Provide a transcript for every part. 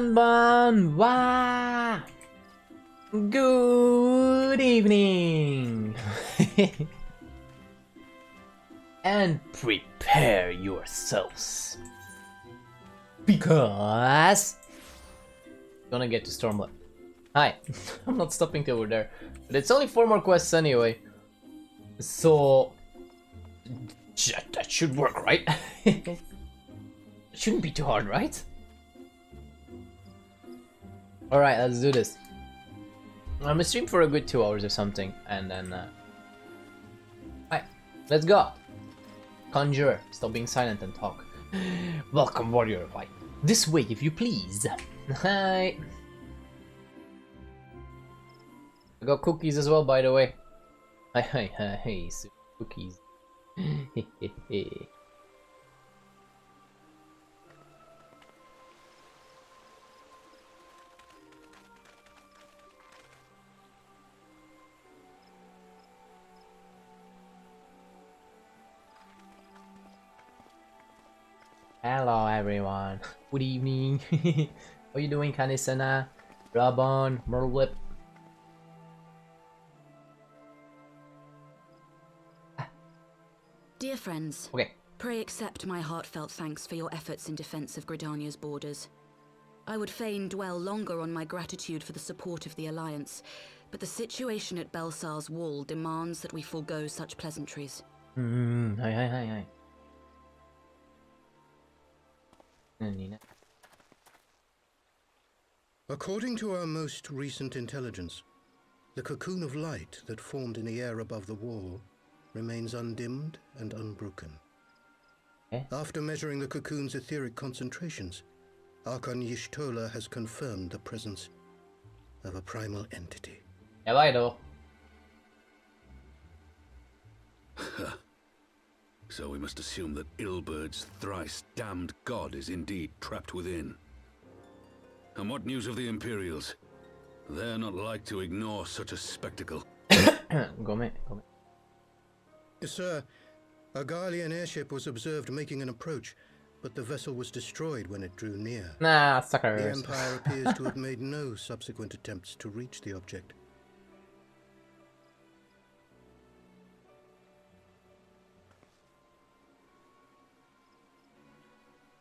Konbanwa! Good evening! And prepare yourselves. Because... gonna get to Stormblood. Hi, I'm not stopping till we're there. But it's only 4 more quests anyway. So... that should work, right? It shouldn't be too hard, right? Alright, let's do this. I'm gonna stream for a good 2 hours or something, and then... Alright, let's go! Conjure, stop being silent and talk. Welcome, warrior. Like, this way, if you please. Hi. I got cookies as well, by the way. Hey, cookies. Hello everyone. Good evening. How you doing, Kanisana? Rabon, Merlip. Dear friends, pray accept my heartfelt thanks for your efforts in defense of Gridania's borders. I would fain dwell longer on my gratitude for the support of the Alliance, but the situation at Belsar's wall demands that we forego such pleasantries. Hi. According to our most recent intelligence, the cocoon of light that formed in the air above the wall remains undimmed and unbroken. After measuring the cocoon's etheric concentrations, Archon Y'shtola has confirmed the presence of a primal entity. So we must assume that Ilbert's thrice damned god is indeed trapped within. And what news of the Imperials? They're not like to ignore such a spectacle. Go me. Sir, a Garlean airship was observed making an approach, but the vessel was destroyed when it drew near. Nah, suckers. The Empire appears to have made no subsequent attempts to reach the object.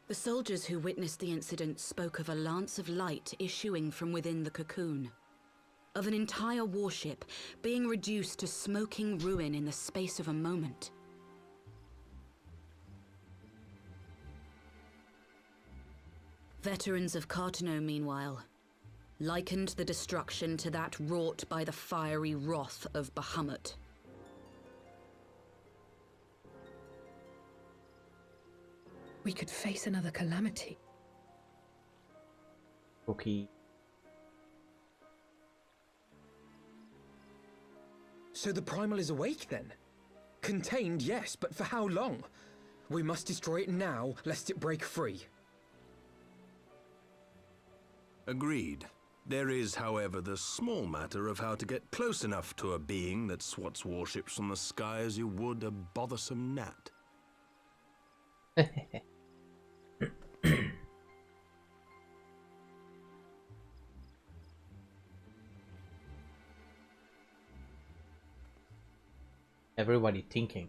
The soldiers who witnessed the incident spoke of a lance of light issuing from within the cocoon. Of an entire warship being reduced to smoking ruin in the space of a moment. Veterans of Cartano, meanwhile, likened the destruction to that wrought by the fiery wrath of Bahamut. We could face another calamity. Okay. So the Primal is awake then? Contained, yes, but for how long? We must destroy it now, lest it break free. Agreed. There is, however, the small matter of how to get close enough to a being that swats warships from the sky as you would a bothersome gnat. Everybody thinking.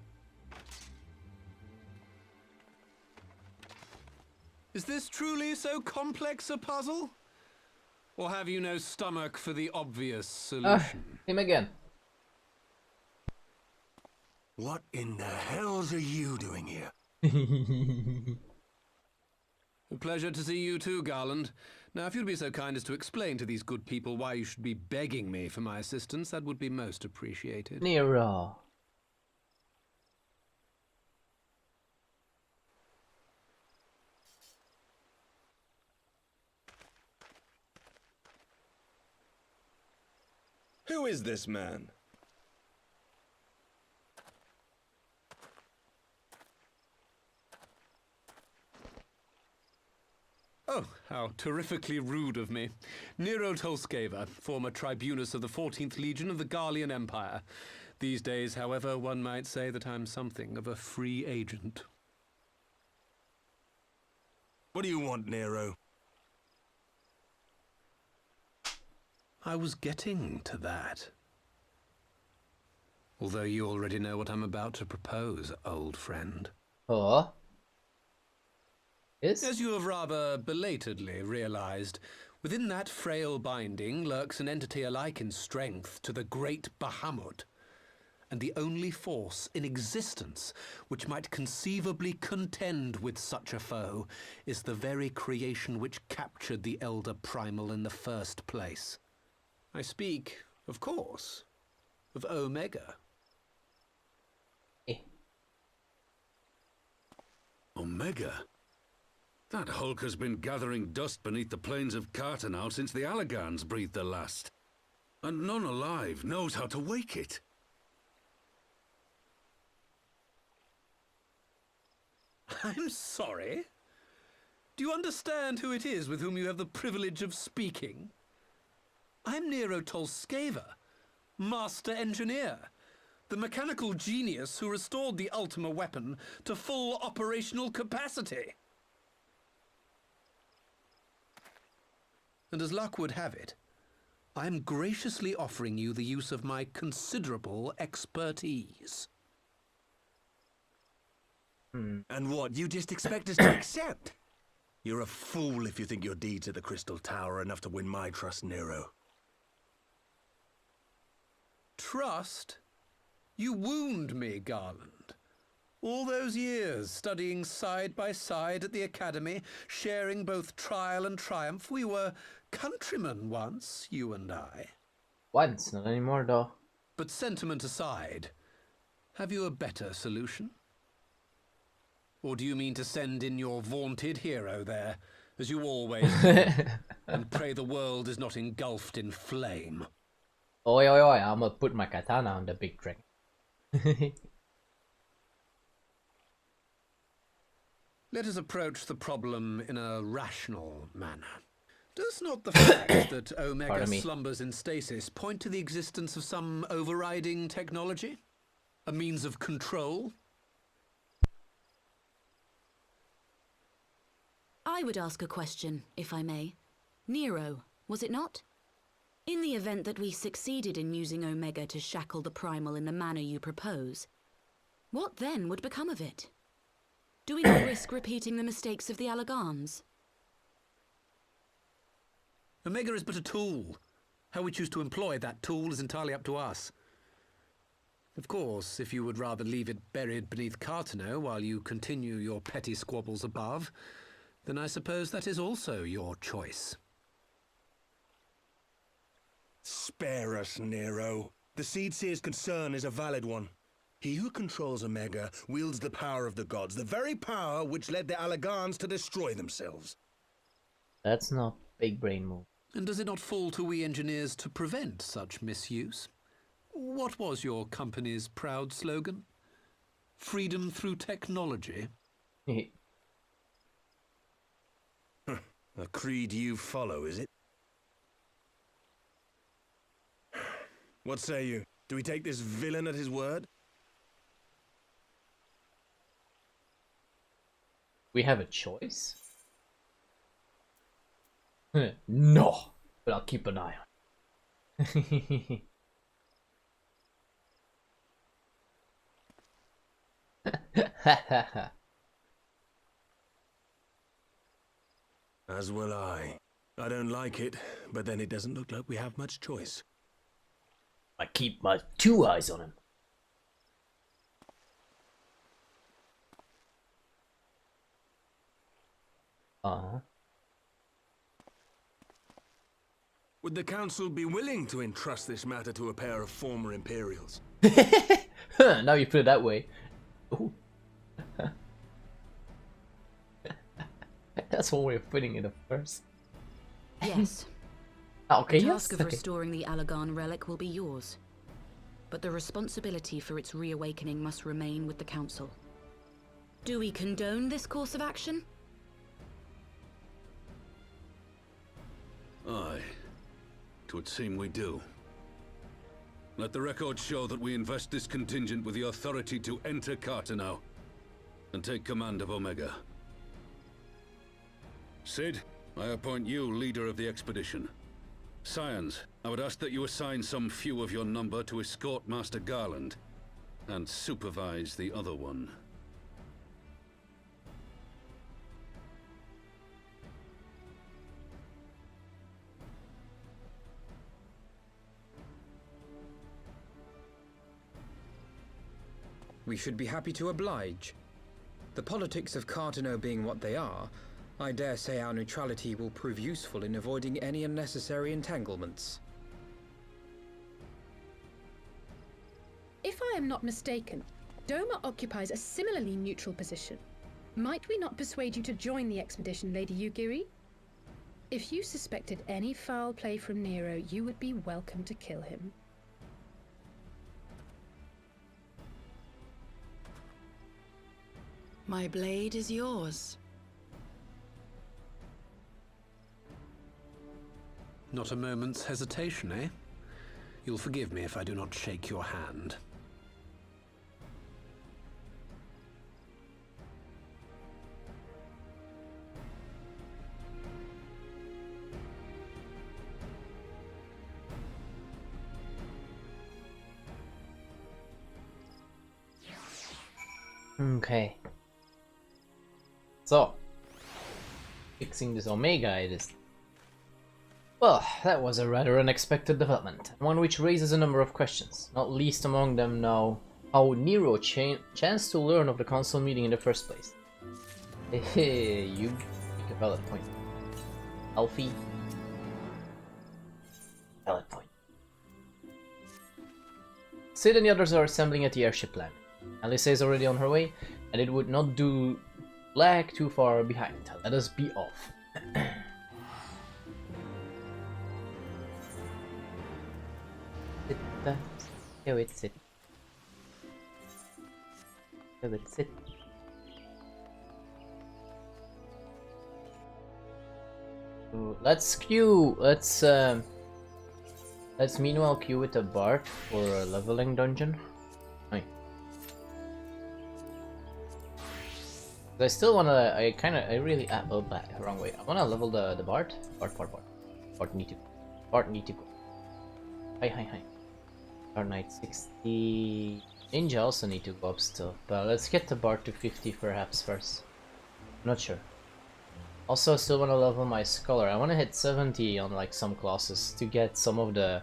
Is this truly so complex a puzzle? Or have you no stomach for the obvious solution? Him again. What in the hells are you doing here? A pleasure to see you too, Garland. Now, if you'd be so kind as to explain to these good people why you should be begging me for my assistance, that would be most appreciated. Nero. Who is this man? Oh, how terrifically rude of me. Nero Tolskeva, former tribunus of the 14th Legion of the Garlean Empire. These days, however, one might say that I'm something of a free agent. What do you want, Nero? I was getting to that. Although you already know what I'm about to propose, old friend. Oh. Yes? As you have rather belatedly realized, within that frail binding lurks an entity alike in strength to the great Bahamut, and the only force in existence which might conceivably contend with such a foe is the very creation which captured the Elder Primal in the first place. I speak, of course, of Omega. Omega? That hulk has been gathering dust beneath the plains of Cartanau since the Allagans breathed their last. And none alive knows how to wake it. I'm sorry? Do you understand who it is with whom you have the privilege of speaking? I'm Nero Tolskeva, Master Engineer, the mechanical genius who restored the Ultima weapon to full operational capacity. And as luck would have it, I am graciously offering you the use of my considerable expertise. And what, you just expect us to accept? You're a fool if you think your deeds at the Crystal Tower are enough to win my trust, Nero. Trust? You wound me, Garland. All those years studying side by side at the Academy, sharing both trial and triumph, we were countrymen once, you and I. Once, not anymore though. But sentiment aside, have you a better solution? Or do you mean to send in your vaunted hero there, as you always do, and pray the world is not engulfed in flame? Oi, oi, oi, I'm gonna put my katana on the big dragon. Let us approach the problem in a rational manner. Does not the fact that Omega slumbers in stasis point to the existence of some overriding technology? A means of control? I would ask a question, if I may. Nero, was it not? In the event that we succeeded in using Omega to shackle the Primal in the manner you propose, what then would become of it? Do we not risk repeating the mistakes of the Allagans? Omega is but a tool. How we choose to employ that tool is entirely up to us. Of course, if you would rather leave it buried beneath Cartanau while you continue your petty squabbles above, then I suppose that is also your choice. Spare us, Nero. The Seedseer's concern is a valid one. He who controls Omega wields the power of the gods, the very power which led the Allagans to destroy themselves. That's not big brain move. And does it not fall to we engineers to prevent such misuse? What was your company's proud slogan? Freedom through technology? A creed you follow, is it? What say you? Do we take this villain at his word? We have a choice? No, but I'll keep an eye on. As will I. I don't like it, but then it doesn't look like we have much choice. I keep my 2 eyes on him. Would the Council be willing to entrust this matter to a pair of former Imperials? Now you put it that way. Ooh. That's one way of putting it at first. Yes. Okay, The yes. task of restoring the Allagan relic will be yours. But the responsibility for its reawakening must remain with the Council. Do we condone this course of action? Aye. It would seem we do. Let the record show that we invest this contingent with the authority to enter Cartanau and take command of Omega. Sid, I appoint you leader of the expedition. Scions, I would ask that you assign some few of your number to escort Master Garland, and supervise the other one. We should be happy to oblige. The politics of Carteneau being what they are, I dare say our neutrality will prove useful in avoiding any unnecessary entanglements. If I am not mistaken, Doma occupies a similarly neutral position. Might we not persuade you to join the expedition, Lady Yugiri? If you suspected any foul play from Nero, you would be welcome to kill him. My blade is yours. Not a moment's hesitation, eh? You'll forgive me if I do not shake your hand. Okay. So, fixing this Omega it is. Well, that was a rather unexpected development, one which raises a number of questions, not least among them now how Nero chanced to learn of the council meeting in the first place. Hey, you make a valid point. Alfie. Valid point. Sid and the others are assembling at the airship land. Alice is already on her way, and it would not do lag too far behind. Let us be off. Sit. Sit. Let's queue. Let's meanwhile queue with a Bart for a leveling dungeon. I still wanna. I really. Wrong way. I wanna level the Bart. Bart need to go. Hi. Bart Knight 60. Ninja also need to go up still. But let's get the Bart to 50 perhaps first. I'm not sure. Also, I still wanna level my Scholar. I wanna hit 70 on like some classes to get some of the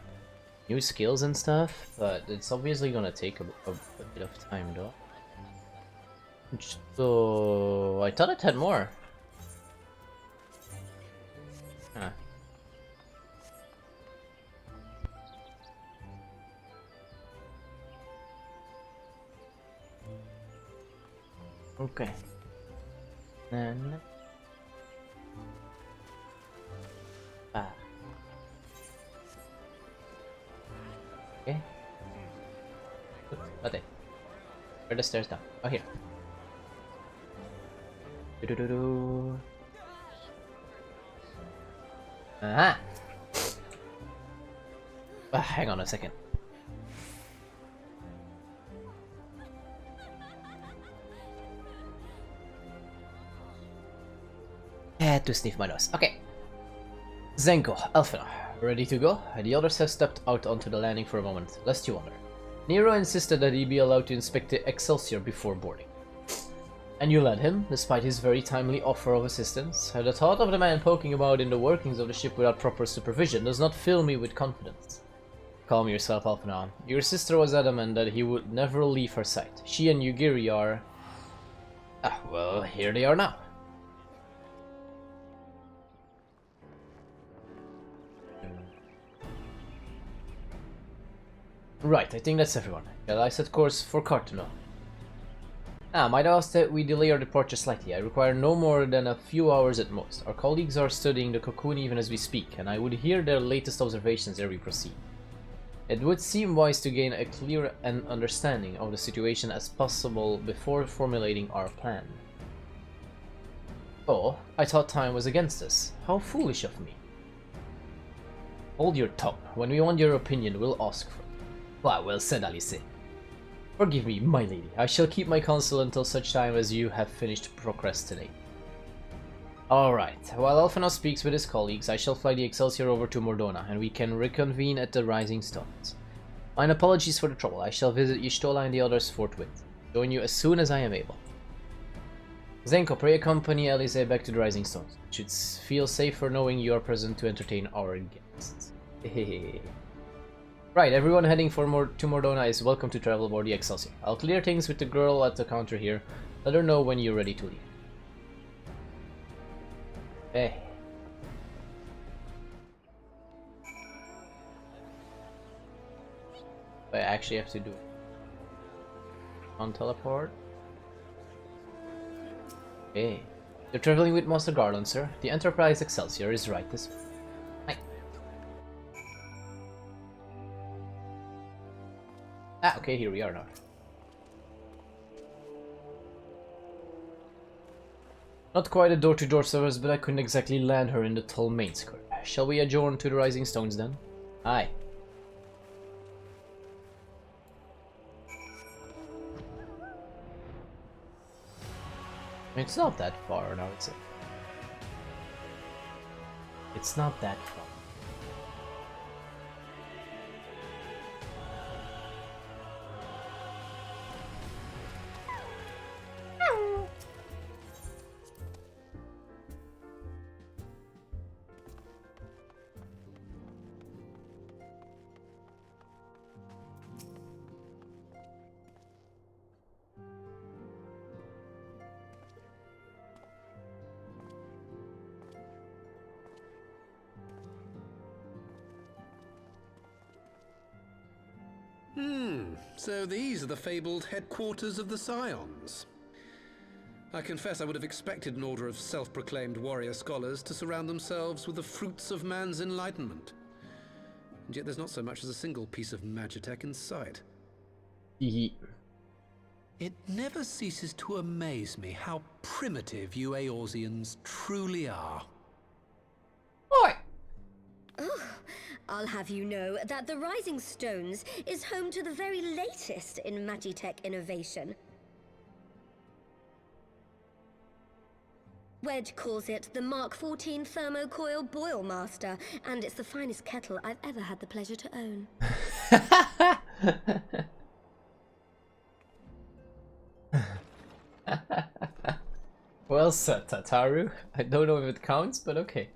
new skills and stuff. But it's obviously gonna take a bit of time though. So I thought it had more. Huh. Okay. Then okay. Okay. Where are the stairs down? Oh, here. Aha! Hang on a second. Had to sniff my nose. Okay. Zenko, Elfina, ready to go? The others have stepped out onto the landing for a moment, lest you wonder. Nero insisted that he be allowed to inspect the Excelsior before boarding. And you let him, despite his very timely offer of assistance. The thought of the man poking about in the workings of the ship without proper supervision does not fill me with confidence. Calm yourself, Alphanon. Your sister was adamant that he would never leave her sight. She and Yugiri are... well, here they are now. Right, I think that's everyone. I set course for Carteneau. Might I ask that we delay our departure slightly. I require no more than a few hours at most. Our colleagues are studying the cocoon even as we speak, and I would hear their latest observations ere we proceed. It would seem wise to gain a clear understanding of the situation as possible before formulating our plan. Oh, I thought time was against us. How foolish of me. Hold your tongue. When we want your opinion, we'll ask for it. Well said, Alice. Forgive me, my lady. I shall keep my counsel until such time as you have finished procrastinating. Alright, while Alphinaud speaks with his colleagues, I shall fly the Excelsior over to Mordona, and we can reconvene at the Rising Stones. Mine apologies for the trouble. I shall visit Y'shtola and the others forthwith. Join you as soon as I am able. Zenko, pray accompany Elise back to the Rising Stones. It should feel safer knowing you are present to entertain our guests. Right, everyone heading to Mordona is welcome to travel aboard the Excelsior. I'll clear things with the girl at the counter here. Let her know when you're ready to leave. Hey. I actually have to do it on teleport. Okay. You're traveling with Master Garland, sir. The Enterprise Excelsior is right this way. Hi. Ah, okay, here we are now. Not quite a door-to-door service, but I couldn't exactly land her in the tall main square. Shall we adjourn to the Rising Stones then? Aye. It's not that far now, it's It's not that far. So these are the fabled headquarters of the Scions. I confess I would have expected an order of self-proclaimed warrior scholars to surround themselves with the fruits of man's enlightenment. And yet there's not so much as a single piece of magitech in sight. It never ceases to amaze me how primitive you Eorzeans truly are. Oi! I'll have you know that the Rising Stones is home to the very latest in magitech innovation. Wedge calls it the Mark 14 Thermocoil Boil Master, and it's the finest kettle I've ever had the pleasure to own. Well said, Tataru. I don't know if it counts, but okay.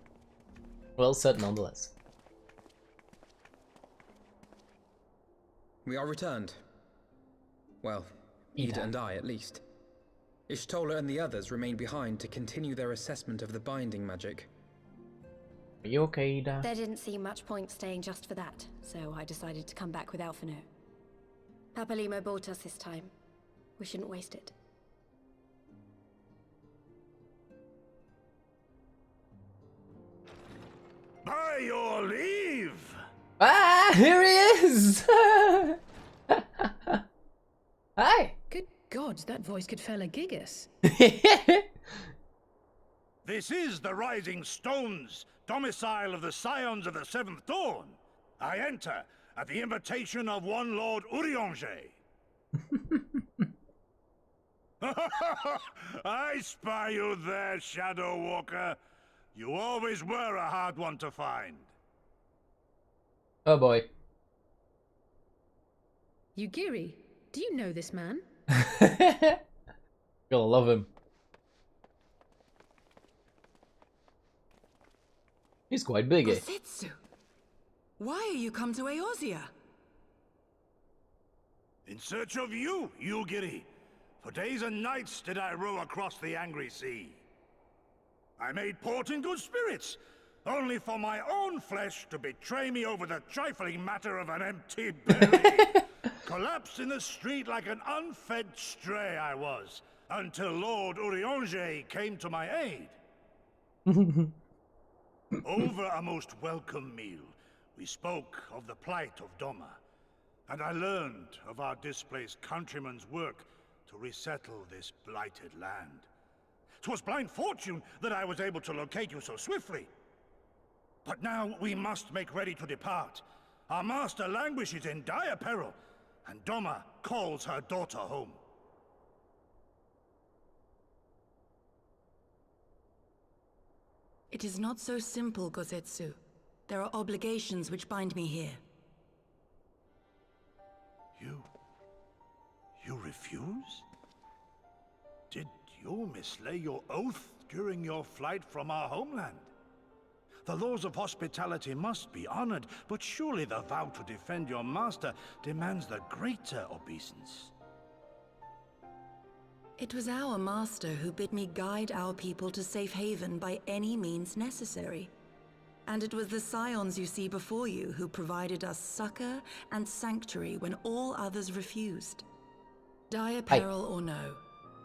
Well said nonetheless. We are returned. Well, Ida and I, at least. Y'shtola and the others remain behind to continue their assessment of the binding magic. Are you okay, Ida? There didn't seem much point staying just for that, so I decided to come back with Alphinaud. Papalimo bought us this time. We shouldn't waste it. By your leave! Ah, here he is! Hi! Good God, that voice could fell a gigas. This is the Rising Stones, domicile of the Scions of the Seventh Dawn. I enter at the invitation of one Lord Urianger. I spy you there, Shadow Walker. You always were a hard one to find. Oh boy. Yugiri, do you know this man? You'll love him. He's quite big, eh? Ositsu, why are you come to Eorzea? In search of you, Yugiri. For days and nights did I row across the angry sea. I made port in good spirits, only for my own flesh to betray me over the trifling matter of an empty belly. Collapsed in the street like an unfed stray I was, until Lord Urianger came to my aid. Over a most welcome meal, we spoke of the plight of Doma, and I learned of our displaced countrymen's work to resettle this blighted land. 'Twas blind fortune that I was able to locate you so swiftly. But now we must make ready to depart. Our master languishes in dire peril, and Doma calls her daughter home. It is not so simple, Gosetsu. There are obligations which bind me here. You refuse? Did you mislay your oath during your flight from our homeland? The laws of hospitality must be honored, but surely the vow to defend your master demands the greater obeisance. It was our master who bid me guide our people to safe haven by any means necessary. And it was the scions you see before you who provided us succor and sanctuary when all others refused. Dire peril or no,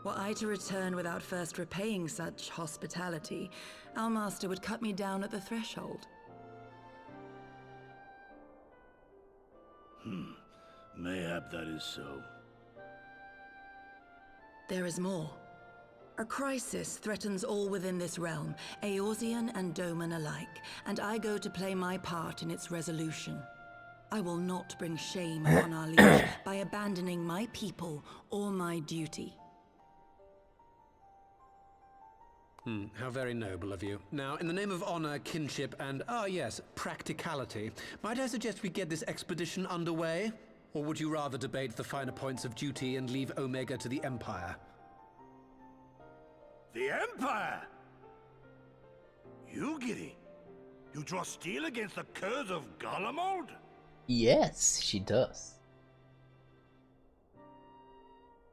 were I to return without first repaying such hospitality, our master would cut me down at the threshold. Mayhap that is so. There is more. A crisis threatens all within this realm, Eorzean and Doman alike, and I go to play my part in its resolution. I will not bring shame upon our liege by abandoning my people or my duty. How very noble of you. Now, in the name of honor, kinship, and, yes, practicality, might I suggest we get this expedition underway? Or would you rather debate the finer points of duty and leave Omega to the Empire? The Empire? You, Giri? You draw steel against the curse of Garlemald? Yes, she does.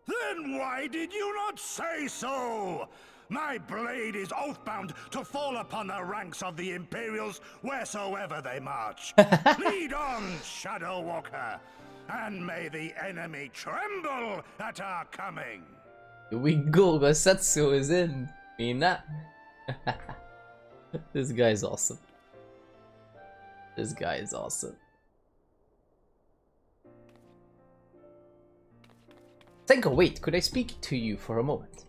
Then why did you not say so? My blade is oath-bound to fall upon the ranks of the Imperials wheresoever they march. Lead on, Shadow Walker, and may the enemy tremble at our coming. Here we go, Gosetsu is in. Mina. This guy is awesome. This guy is awesome. Senko, wait, could I speak to you for a moment?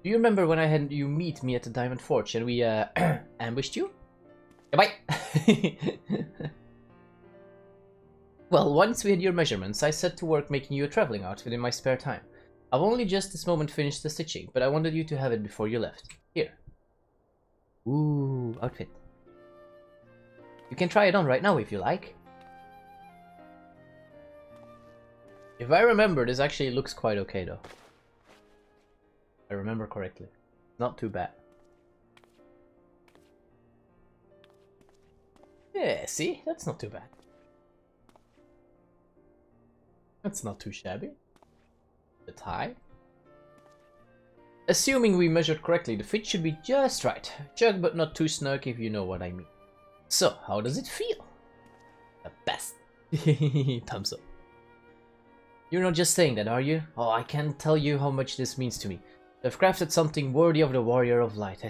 Do you remember when I had you meet me at the Diamond Forge and we ambushed you? Goodbye! Well, once we had your measurements, I set to work making you a traveling outfit in my spare time. I've only just this moment finished the stitching, but I wanted you to have it before you left. Here. Ooh, outfit. You can try it on right now if you like. If I remember, this actually looks quite okay though. I remember correctly. Not too bad. Yeah, see? That's not too bad. That's not too shabby. The tie. Assuming we measured correctly, the fit should be just right. Chug but not too snug if you know what I mean. So, how does it feel? The best. Thumbs up. You're not just saying that, are you? Oh, I can't tell you how much this means to me. I've crafted something worthy of the Warrior of Light.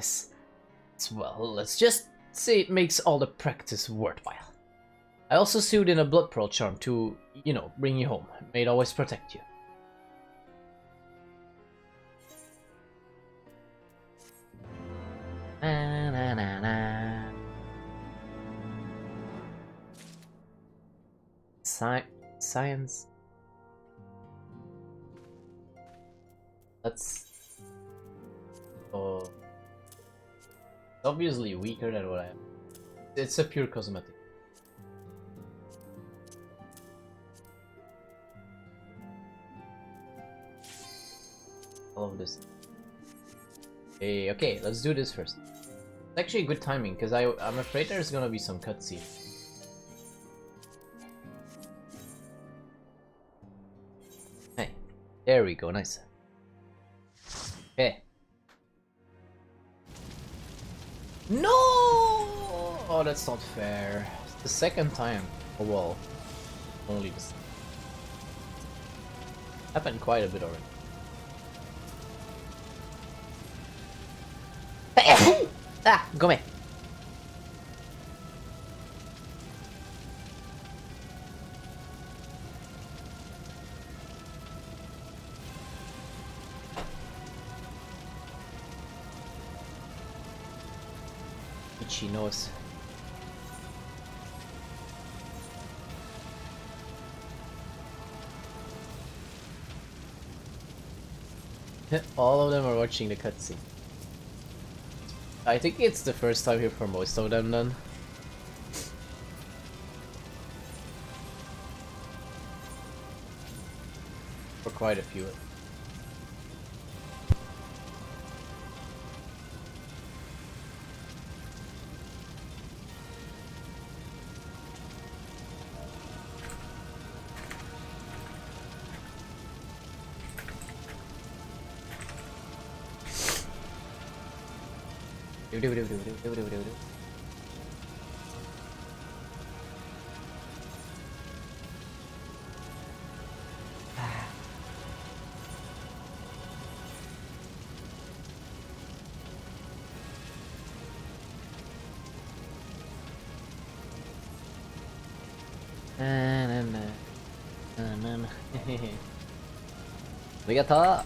Well, let's just say it makes all the practice worthwhile. I also sewed in a blood pearl charm to, you know, bring you home. May it always protect you. Na, na, na, na. Science. That's obviously weaker than what I am. It's a pure cosmetic. I love this. Hey, okay, let's do this first. It's actually good timing because I'm afraid there's gonna be some cutscene. Hey, there we go, nice. Okay. No! Oh, that's not fair. It's the second time. Oh well. Only this. Happened quite a bit already. Ah, come here. Itchy nose. All of them are watching the cutscene. I think it's the first time here for most of them then. For quite a few. Arigato.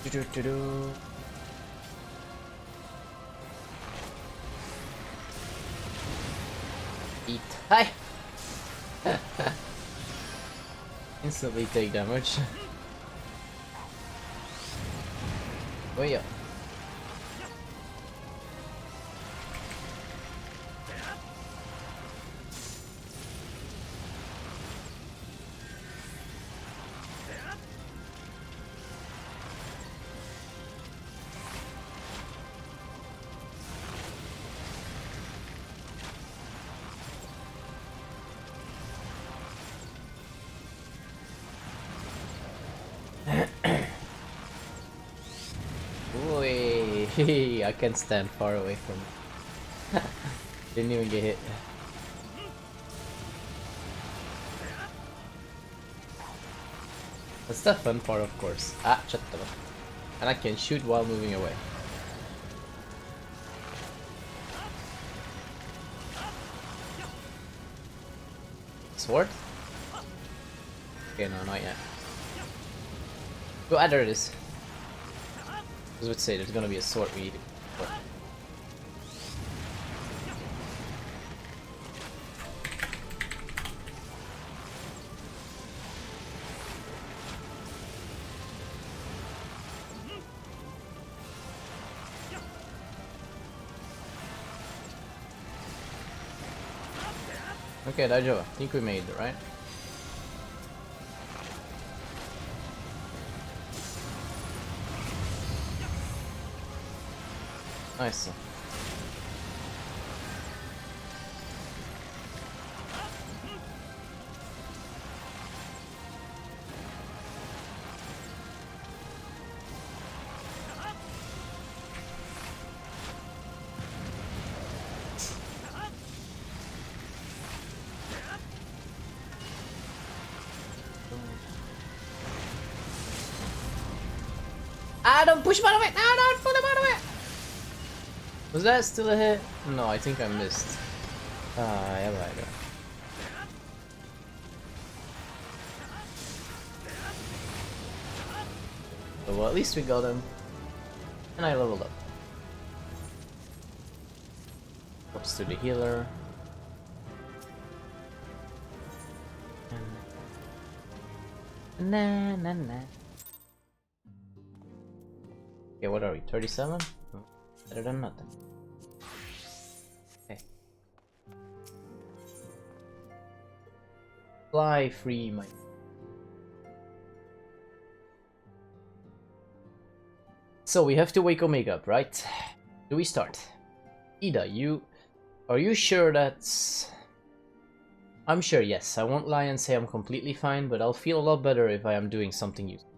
Do-do-do-do. Eat. Hi! Instantly take damage. Oh yeah. Oi, I can't stand far away from it. Didn't even get hit. That's the fun part, of course. Ah, shut the fuck. And I can shoot while moving away. Sword? Okay, no, not yet. Oh, there it is. I was about to say, there's gonna be a sword we need to put. Okay, daijoubu. I think we made it, right? Nice. Ah, don't push him out of it! No, don't pull him out of it! Was that still a hit? No, I think I missed. Ah, yeah, right. So, well, at least we got him. And I leveled up. Ups to the healer. Nah, nah, nah. Okay, what are we? 37? Better than nothing. Okay. Fly free, my. So we have to wake Omega up, right? Do we start? Ida, are you sure that's... I'm sure, yes. I won't lie and say I'm completely fine, but I'll feel a lot better if I am doing something useful.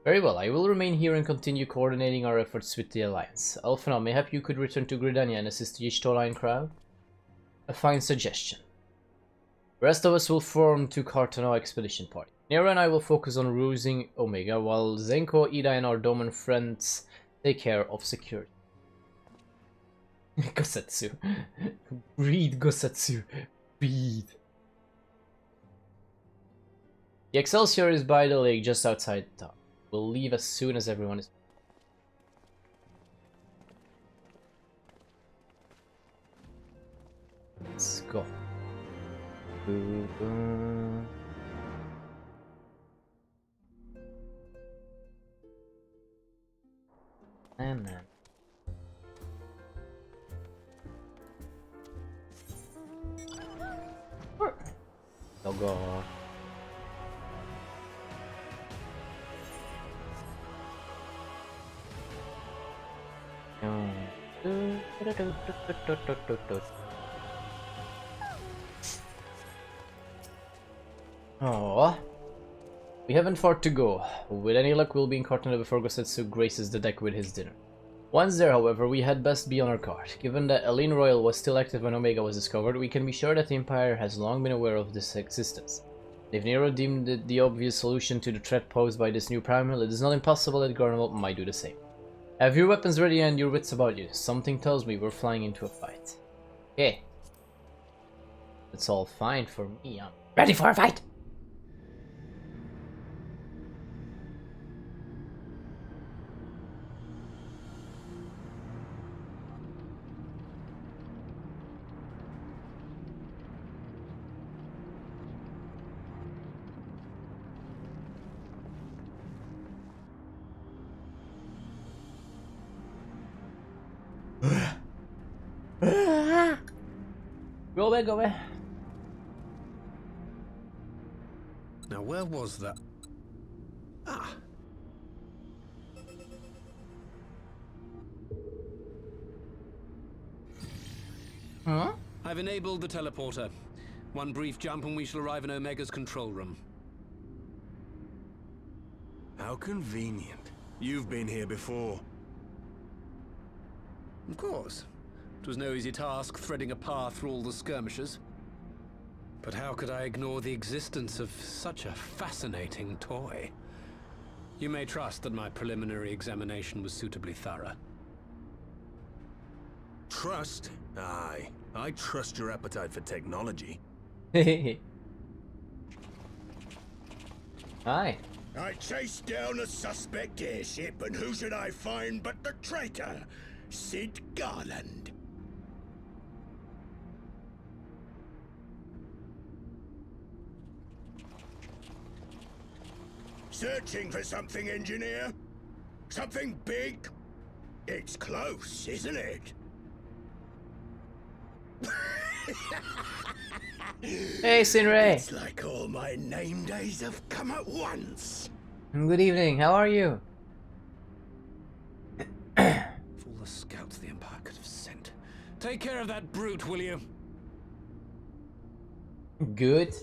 Very well, I will remain here and continue coordinating our efforts with the Alliance. Alphina, mayhap you could return to Gridania and assist the Ishtoline crowd? A fine suggestion. The rest of us will form to Cartano expedition party. Nero and I will focus on rusing Omega, while Zenko, Ida and our Doman friends take care of security. Gosetsu. Breathe, Gosetsu. Breathe. The Excelsior is by the lake just outside the town. We'll leave as soon as everyone is... Let's go. And then... They'll go. Oh, we haven't far to go. With any luck, we'll be in Cortana before Gosetsu graces the deck with his dinner. Once there, however, we had best be on our guard. Given that Eileen Royal was still active when Omega was discovered, we can be sure that the Empire has long been aware of this existence. If Nero deemed it the obvious solution to the threat posed by this new primal, it is not impossible that Garnwell might do the same. Have your weapons ready and your wits about you. Something tells me we're flying into a fight. Okay. It's all fine for me. I'm ready for a fight! Go away, go away. Now, where was that? Ah. Huh? I've enabled the teleporter. One brief jump and we shall arrive in Omega's control room. How convenient. You've been here before. Of course. It was no easy task threading a path through all the skirmishes. But how could I ignore the existence of such a fascinating toy? You may trust that my preliminary examination was suitably thorough. Trust? Aye. I trust your appetite for technology. Hi. I chased down a suspect airship, and who should I find but the traitor, Sid Garland. Searching for something, engineer? Something big? It's close, isn't it? Hey, Sinray. It's like all my name days have come at once. Good evening, how are you? For all the scouts the Empire could have sent. Take care of that brute, will you? Good.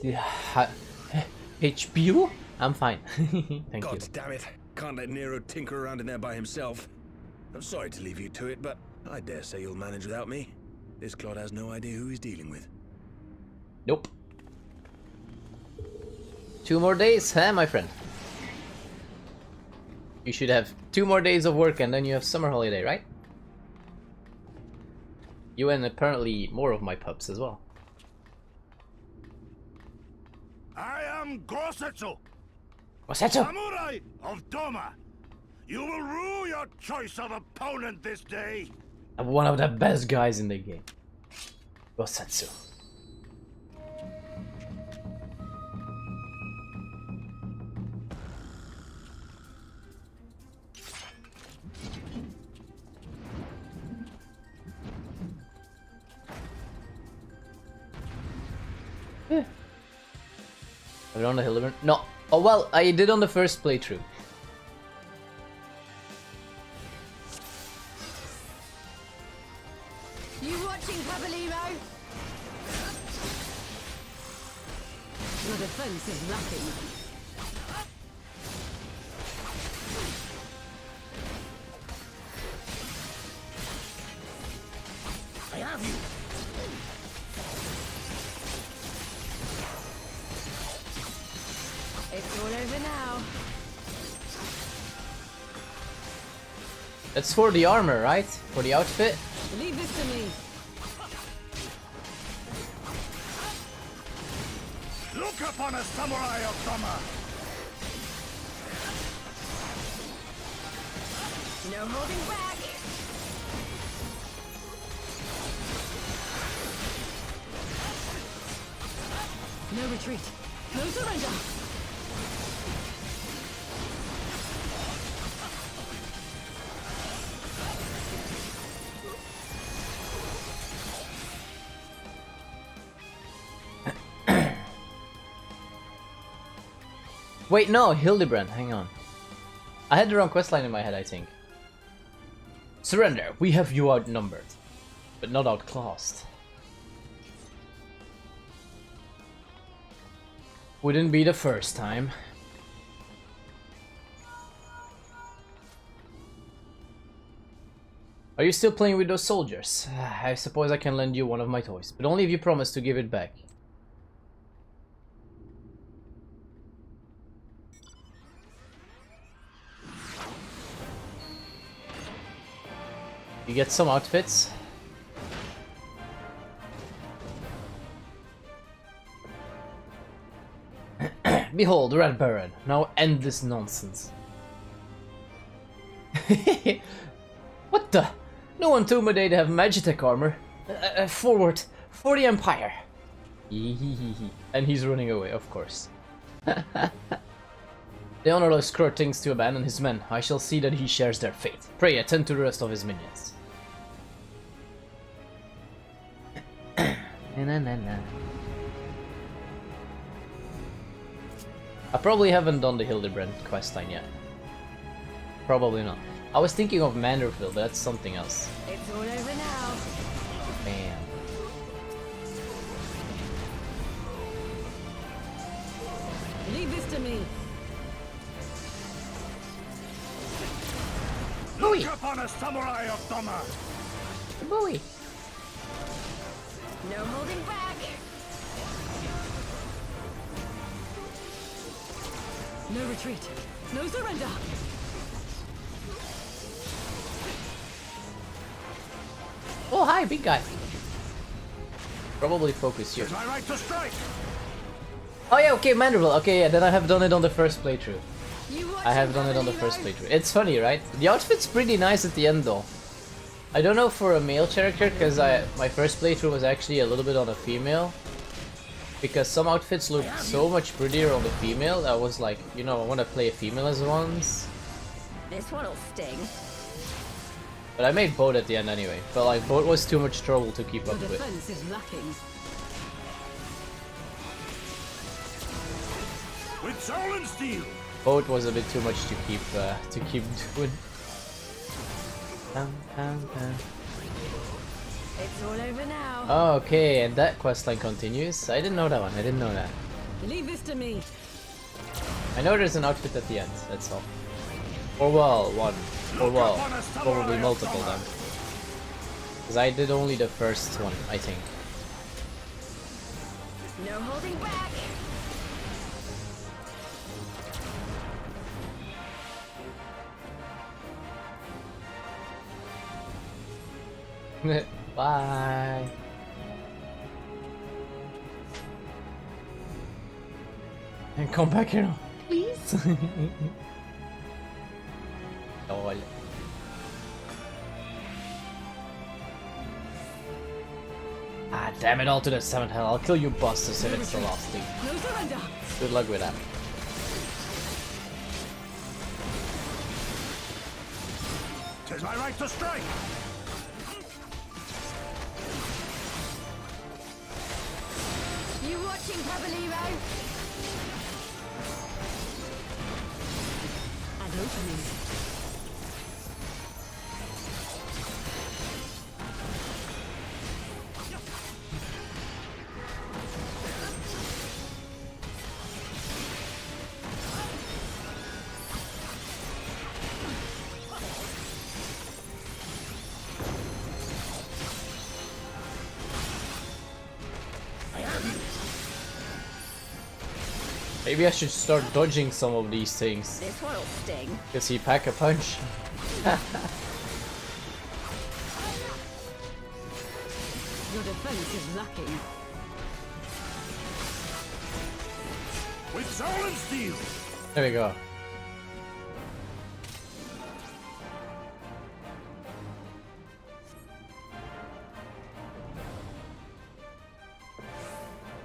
HPU? I'm fine. Thank God you. damn it. Can't let Nero tinker around in there by himself. I'm sorry to leave you to it, but I dare say you'll manage without me. This clod has no idea who he's dealing with. Nope. 2 more days, huh, my friend? You should have 2 more days of work and then you have summer holiday, right? You and apparently more of my pups as well. I am Gosetsu, Gosetsu! Samurai of Doma. You will rue your choice of opponent this day. I'm one of the best guys in the game. Gosetsu. Yeah. Around the hill. No. Oh well, I did on the first playthrough. You watching, Pabalimo? Your defense is lacking. I have you. It's all over now. That's for the armor, right? For the outfit? Leave this to me. Look upon a samurai of Doma. No holding back. No retreat. No surrender. Wait, no, Hildebrand, hang on. I had the wrong questline in my head, I think. Surrender, we have you outnumbered, but not outclassed. Wouldn't be the first time. Are you still playing with those soldiers? I suppose I can lend you one of my toys, but only if you promise to give it back. You get some outfits. Behold, Red Baron. Now end this nonsense. What the? No one told me they'd have Magitech armor. Forward, for the Empire. And he's running away, of course. The Honorless Skrur thinks to abandon his men. I shall see that he shares their fate. Pray attend to the rest of his minions. I probably haven't done the Hildebrand questline yet. Probably not. I was thinking of Manderville, but that's something else. It's all over now. Bam. Leave this to me. Look upon a samurai of Doma! Boy. No holding back. No retreat. No surrender. Oh, hi, big guy. Probably focus you. It's my right to strike! Oh yeah, okay, Manderville. Okay, yeah, then I have done it on the first playthrough. You I have done it on the first playthrough. It's funny, right? The outfit's pretty nice at the end, though. I don't know for a male character, because my first playthrough was actually a little bit on a female. Because some outfits look so much prettier on the female, I was like, you know, I want to play a female as once. This one'll sting. But I made boat at the end anyway. But like, boat was too much trouble to keep The up with. defense is lacking. With soul and steel! Boat was a bit too much to keep doing. It's all over now. Oh, okay, and that questline continues. I didn't know that one. I didn't know that. Leave this to me. I know there's an outfit at the end. That's all. Or well, one. Or well, probably multiple then. Because I did only the first one, I think. No holding back. Bye. And come back here, please. Lol. Ah, damn it all to the 7th hell. I'll kill you bastards if it's the last thing. No surrender. Good luck with that. Tis my right to strike! You watching, Pabaliro? An opening. Maybe I should start dodging some of these things. This one'll sting. Because he pack a punch. Your defense is lacking. With soul and steel! There we go.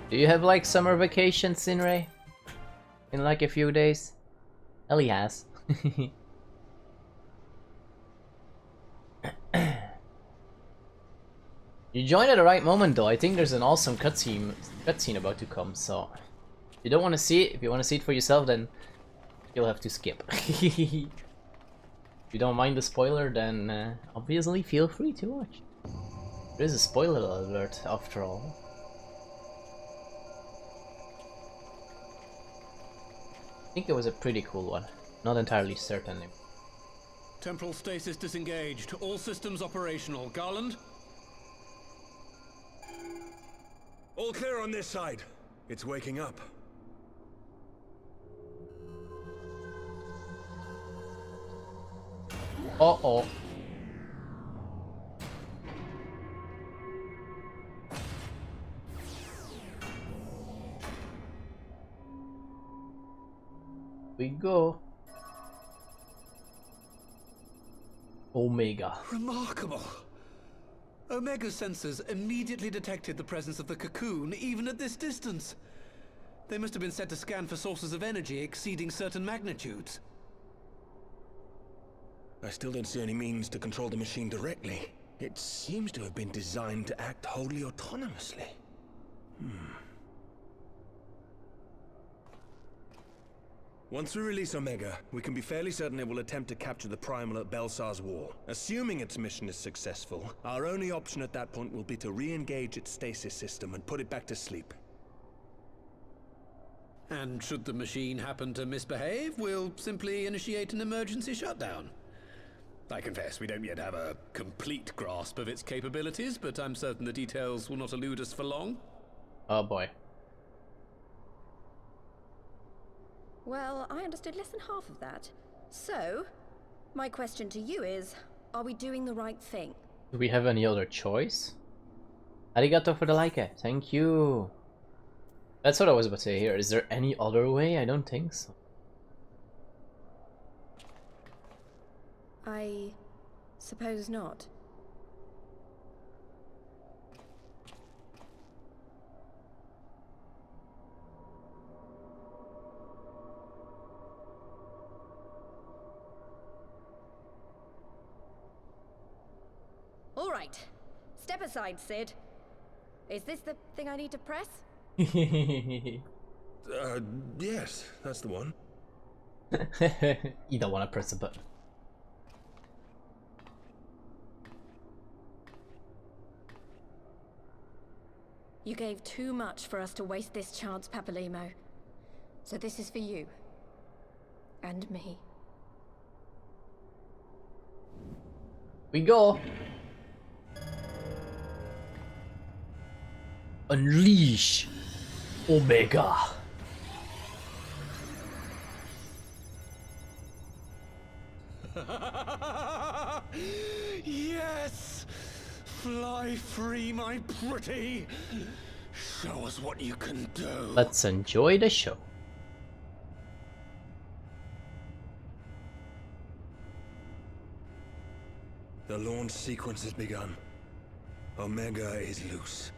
Do you have like summer vacation, Sinray? In like a few days? Ellie has. You joined at the right moment though. I think there's an awesome cutscene about to come, so if you don't want to see it, if you want to see it for yourself, then you'll have to skip. If you don't mind the spoiler, then obviously feel free to watch. There is a spoiler alert after all. I think it was a pretty cool one. Not entirely certain. Temporal stasis disengaged. All systems operational. Garland? All clear on this side. It's waking up. Uh-oh. We go. Omega. Remarkable. Omega sensors immediately detected the presence of the cocoon, even at this distance. They must have been set to scan for sources of energy exceeding certain magnitudes. I still don't see any means to control the machine directly. It seems to have been designed to act wholly autonomously. Once we release Omega, we can be fairly certain it will attempt to capture the Primal at Belsar's Wall. Assuming its mission is successful, our only option at that point will be to re-engage its stasis system and put it back to sleep. And should the machine happen to misbehave, we'll simply initiate an emergency shutdown. I confess, we don't yet have a complete grasp of its capabilities, but I'm certain the details will not elude us for long. Oh boy. Well, I understood less than half of that. So, my question to you is, are we doing the right thing? Do we have any other choice? Arigato for the like. Thank you. That's what I was about to say here. Is there any other way? I don't think so. I suppose not. All right. Step aside, Sid. Is this the thing I need to press? Yes, that's the one. You don't want to press a button. You gave too much for us to waste this chance, Papalimo. So this is for you. And me. We go. Unleash Omega. Yes! Fly free, my pretty! Show us what you can do. Let's enjoy the show. The launch sequence has begun. Omega is loose.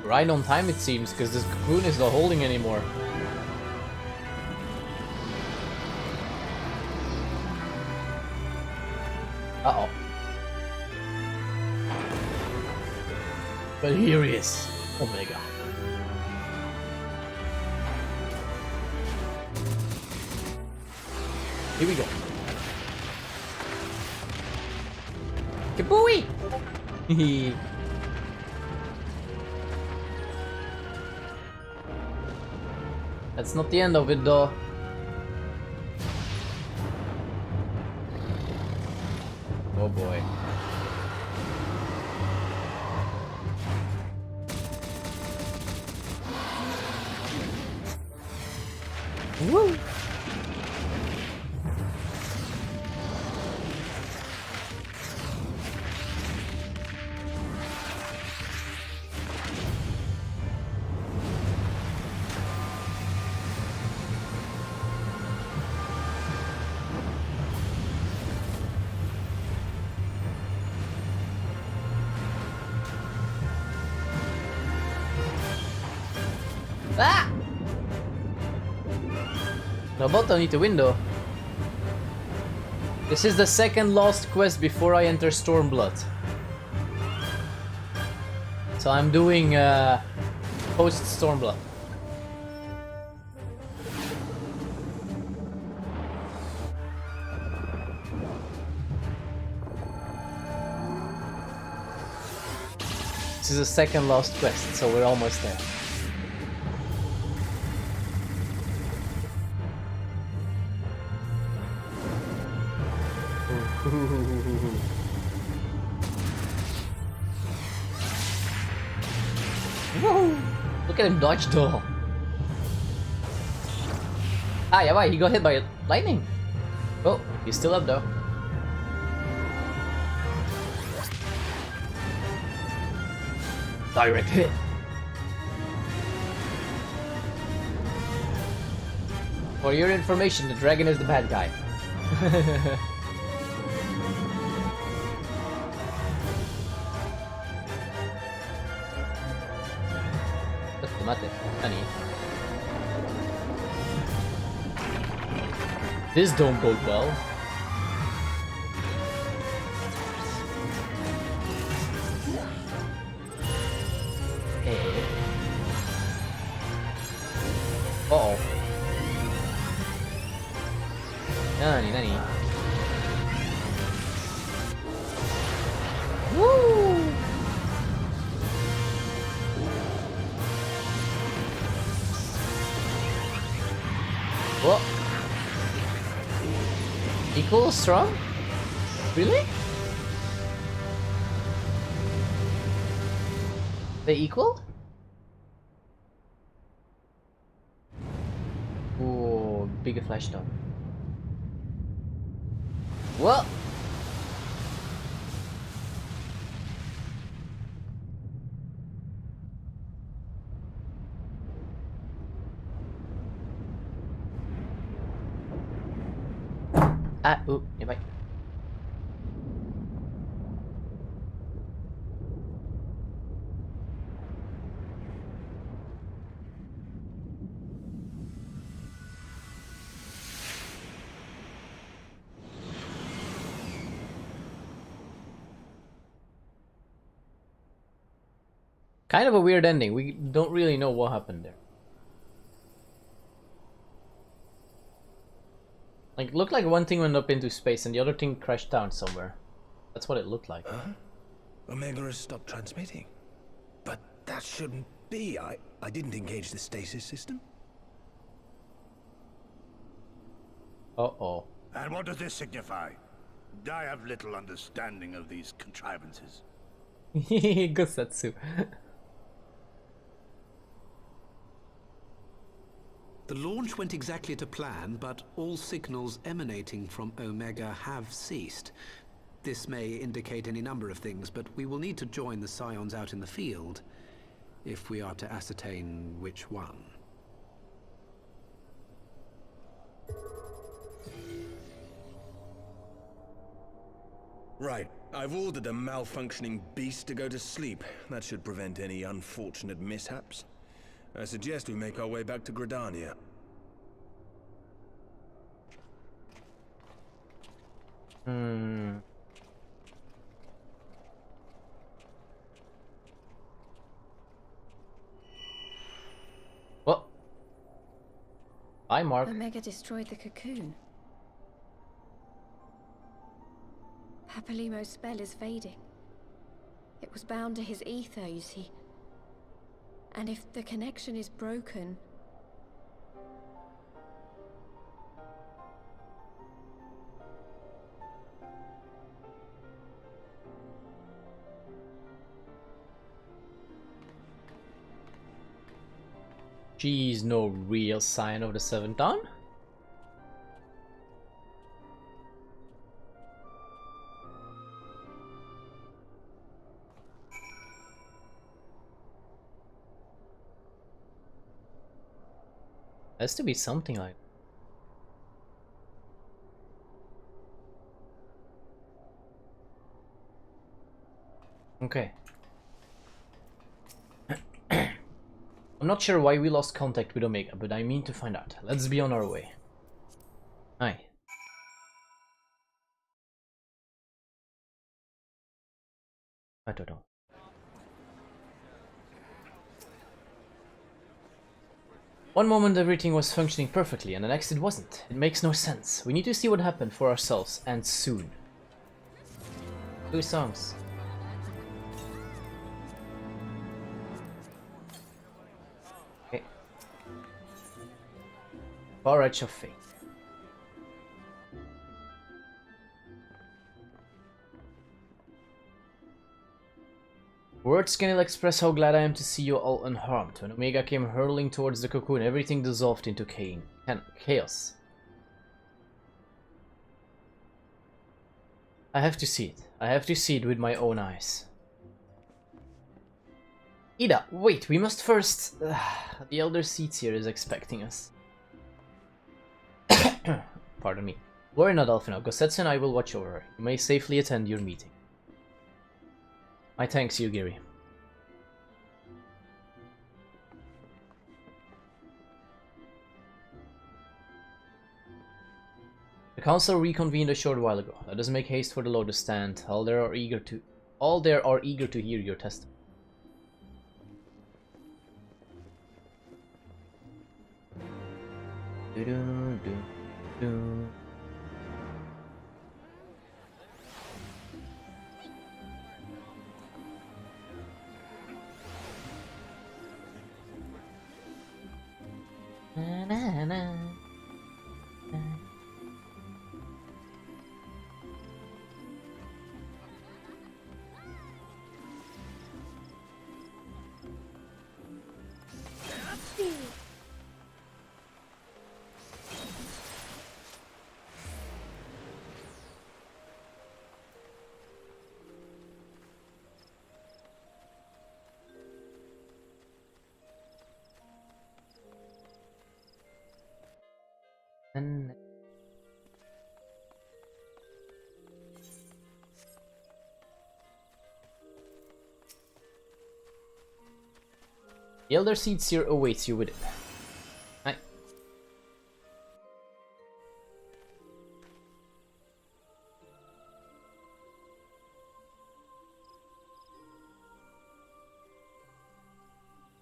Right on time it seems, because this cocoon is not holding anymore. Uh-oh. But here he is, Omega. Here we go. Kabooey! That's not the end of it though. Oh boy. Woo! Ah! No, both don't need to win though. This is the second lost quest before I enter Stormblood. So I'm doing post Stormblood. This is the second lost quest, so we're almost there. Woohoo! Look at him dodge though. Ah, yeah, why? He got hit by lightning. Oh, he's still up though. Direct hit. For your information, the dragon is the bad guy. This don't bode well. Uh-oh. Nani. Woo! What? Equal strong? Really? They equal? Ooh, bigger flash though. What? Ah, ooh, yeah, bye. Kind of a weird ending. We don't really know what happened there. Like, looked like one thing went up into space and the other thing crashed down somewhere. That's what it looked like. Huh? Omega has stopped transmitting. But that shouldn't be. I didn't engage the stasis system. Uh-oh. And what does this signify? I have little understanding of these contrivances. Gosatsu. The launch went exactly to plan, but all signals emanating from Omega have ceased. This may indicate any number of things, but we will need to join the Scions out in the field if we are to ascertain which one. Right. I've ordered a malfunctioning beast to go to sleep. That should prevent any unfortunate mishaps. I suggest we make our way back to Gridania. What? Bye, Mark. Omega destroyed the cocoon. Papalimo's spell is fading. It was bound to his ether, you see. And if the connection is broken... She's no real sign of the Seventh Dawn. Has to be something like. Okay. I'm not sure why we lost contact with Omega, but I mean to find out. Let's be on our way. Aye. I don't know. One moment everything was functioning perfectly, and the next it wasn't. It makes no sense. We need to see what happened for ourselves, and soon. 2 songs. Okay. Far Edge of Fate. Words can ill express how glad I am to see you all unharmed. When Omega came hurtling towards the cocoon, everything dissolved into chaos. I have to see it. I have to see it with my own eyes. Ida, wait, we must first... the Elder Seedseer is expecting us. Pardon me. Worry not, Alphina. Gosetsu and I will watch over her. You may safely attend your meeting. My thanks, Yugiri. The council reconvened a short while ago. Let us make haste for the Lotus stand. All there are eager to hear your testimony. The Elder Seedseer awaits you with it. Aye.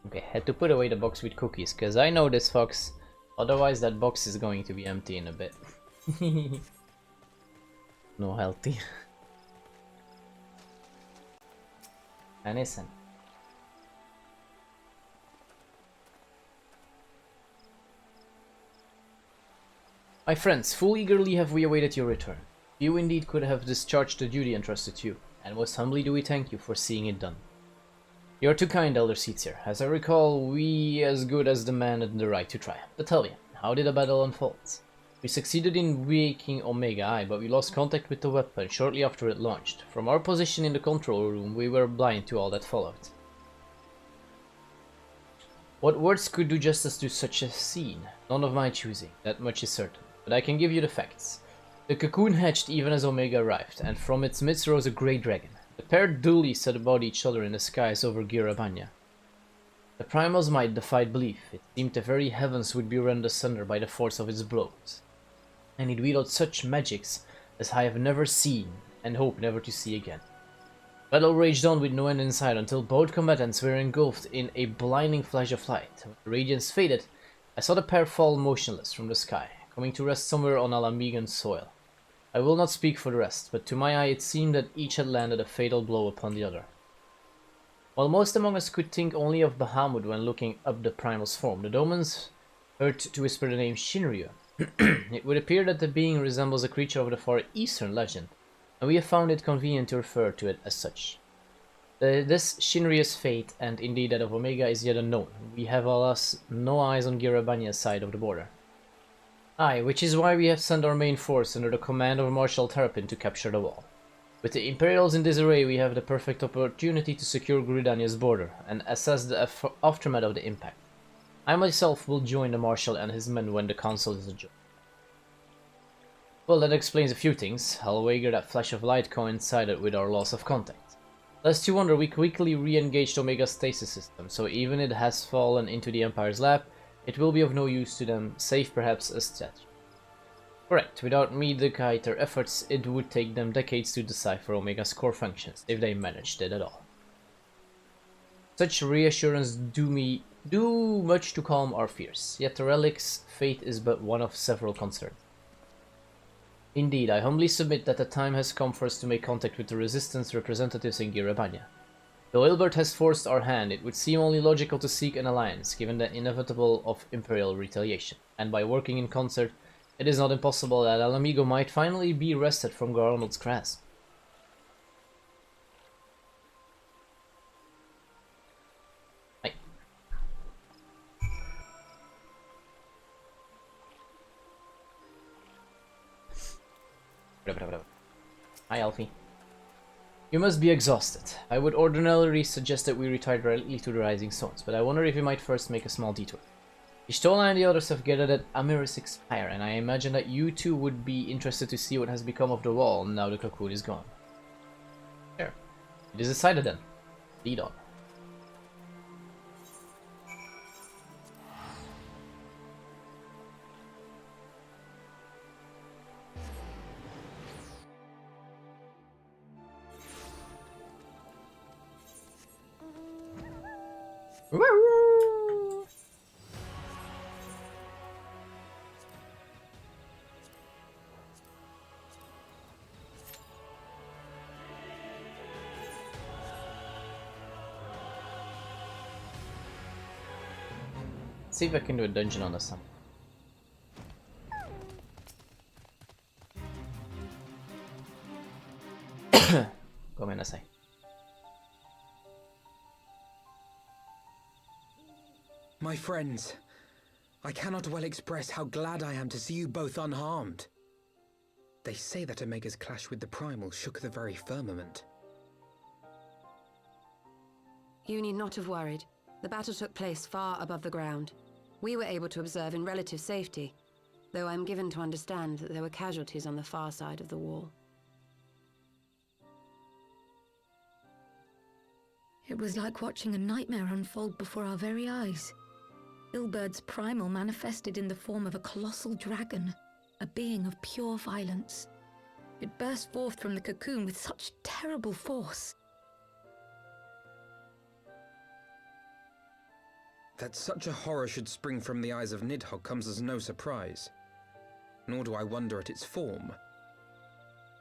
Okay, had to put away the box with cookies, because I know this fox. Otherwise that box is going to be empty in a bit. No healthy. Innocent. My friends, full eagerly have we awaited your return. You indeed could have discharged the duty entrusted to you, and most humbly do we thank you for seeing it done. You are too kind, Elder Seedseer. As I recall, we as good as the man had the right to try. But tell me, how did the battle unfold? We succeeded in waking Omega, aye, but we lost contact with the weapon shortly after it launched. From our position in the control room, we were blind to all that followed. What words could do justice to such a scene? None of my choosing, that much is certain. But I can give you the facts. The cocoon hatched even as Omega arrived, and from its midst rose a great dragon. The pair duly set about each other in the skies over Girabanya. The Primal's might defied belief. It seemed the very heavens would be rent asunder by the force of its blows. And it wielded such magics as I have never seen, and hope never to see again. Battle raged on with no end in sight until both combatants were engulfed in a blinding flash of light. When the radiance faded, I saw the pair fall motionless from the sky, coming to rest somewhere on Alamegan soil. I will not speak for the rest, but to my eye it seemed that each had landed a fatal blow upon the other. While most among us could think only of Bahamut when looking up the Primal's form, the Domans heard to whisper the name Shinryu. It would appear that the being resembles a creature of the far eastern legend, and we have found it convenient to refer to it as such. This Shinryu's fate, and indeed that of Omega, is yet unknown. We have alas no eyes on Girabanya's side of the border. Aye, which is why we have sent our main force under the command of Marshal Terrapin to capture the wall. With the Imperials in disarray, we have the perfect opportunity to secure Gridania's border and assess the aftermath of the impact. I myself will join the Marshal and his men when the council is adjourned. Well, that explains a few things. I'll wager that flash of light coincided with our loss of contact. Lest you wonder, we quickly re-engaged Omega's stasis system, so even it has fallen into the Empire's lap, it will be of no use to them, save perhaps a statue. Correct, without Medicator efforts, it would take them decades to decipher Omega's core functions, if they managed it at all. Such reassurance do much to calm our fears, yet the relic's fate is but one of several concerns. Indeed, I humbly submit that the time has come for us to make contact with the Resistance representatives in Girabanya. Though Ilbert has forced our hand, it would seem only logical to seek an alliance, given the inevitable of Imperial retaliation, and by working in concert, it is not impossible that El Amigo might finally be wrested from Garnold's grasp. Hi, Alfie. You must be exhausted. I would ordinarily suggest that we retire directly to the Rising Stones, but I wonder if we might first make a small detour. Ishtola and the others have gathered at Amiris Expire, and I imagine that you too would be interested to see what has become of the wall now the cocoon is gone. There. It is decided then. Lead on. See if I can do a dungeon on the sun. Gomenasai. My friends, I cannot well express how glad I am to see you both unharmed. They say that Omega's clash with the Primal shook the very firmament. You need not have worried. The battle took place far above the ground. We were able to observe in relative safety, though I'm given to understand that there were casualties on the far side of the wall. It was like watching a nightmare unfold before our very eyes. Ilberd's primal manifested in the form of a colossal dragon, a being of pure violence. It burst forth from the cocoon with such terrible force. That such a horror should spring from the eyes of Nidhogg comes as no surprise. Nor do I wonder at its form.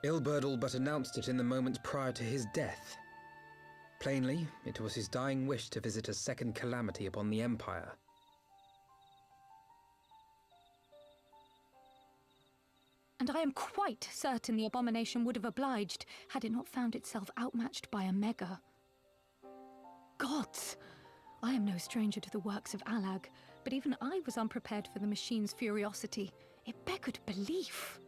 Ilberd all but announced it in the moments prior to his death. Plainly, it was his dying wish to visit a second calamity upon the Empire. And I am quite certain the abomination would have obliged had it not found itself outmatched by Omega. Gods! I am no stranger to the works of Alag, but even I was unprepared for the machine's furiosity. It beggared belief.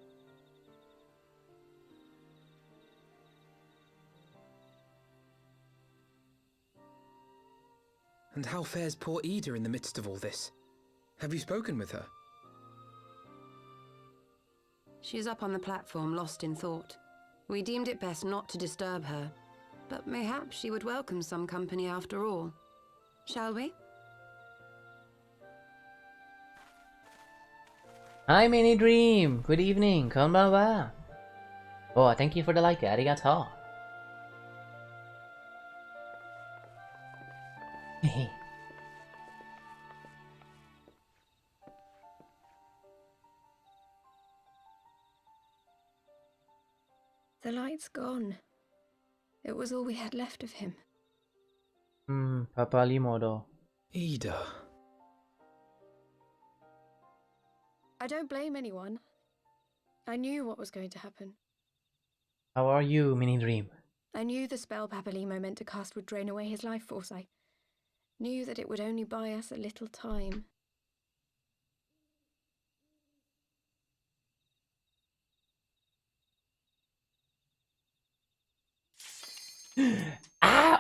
And how fares poor Ida in the midst of all this? Have you spoken with her? She is up on the platform, lost in thought. We deemed it best not to disturb her, but mayhaps she would welcome some company after all. Shall we? Hi, Mini Dream. Good evening. Konbanwa. Oh, thank you for the like. Arigato. The light's gone. It was all we had left of him. Papa Limodo. Ida. I don't blame anyone. I knew what was going to happen. How are you, Mini Dream? I knew the spell Papalimo meant to cast would drain away his life force. I knew that it would only buy us a little time.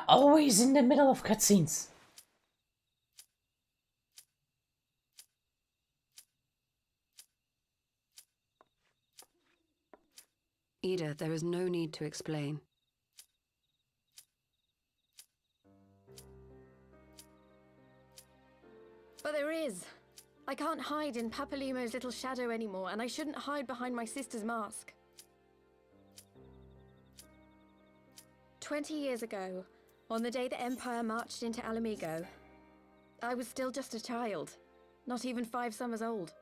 Always in the middle of cutscenes. Ida, there is no need to explain. But there is. I can't hide in Papalimo's little shadow anymore, and I shouldn't hide behind my sister's mask. 20 years ago, on the day the Empire marched into Alamigo, I was still just a child, not even 5 summers old.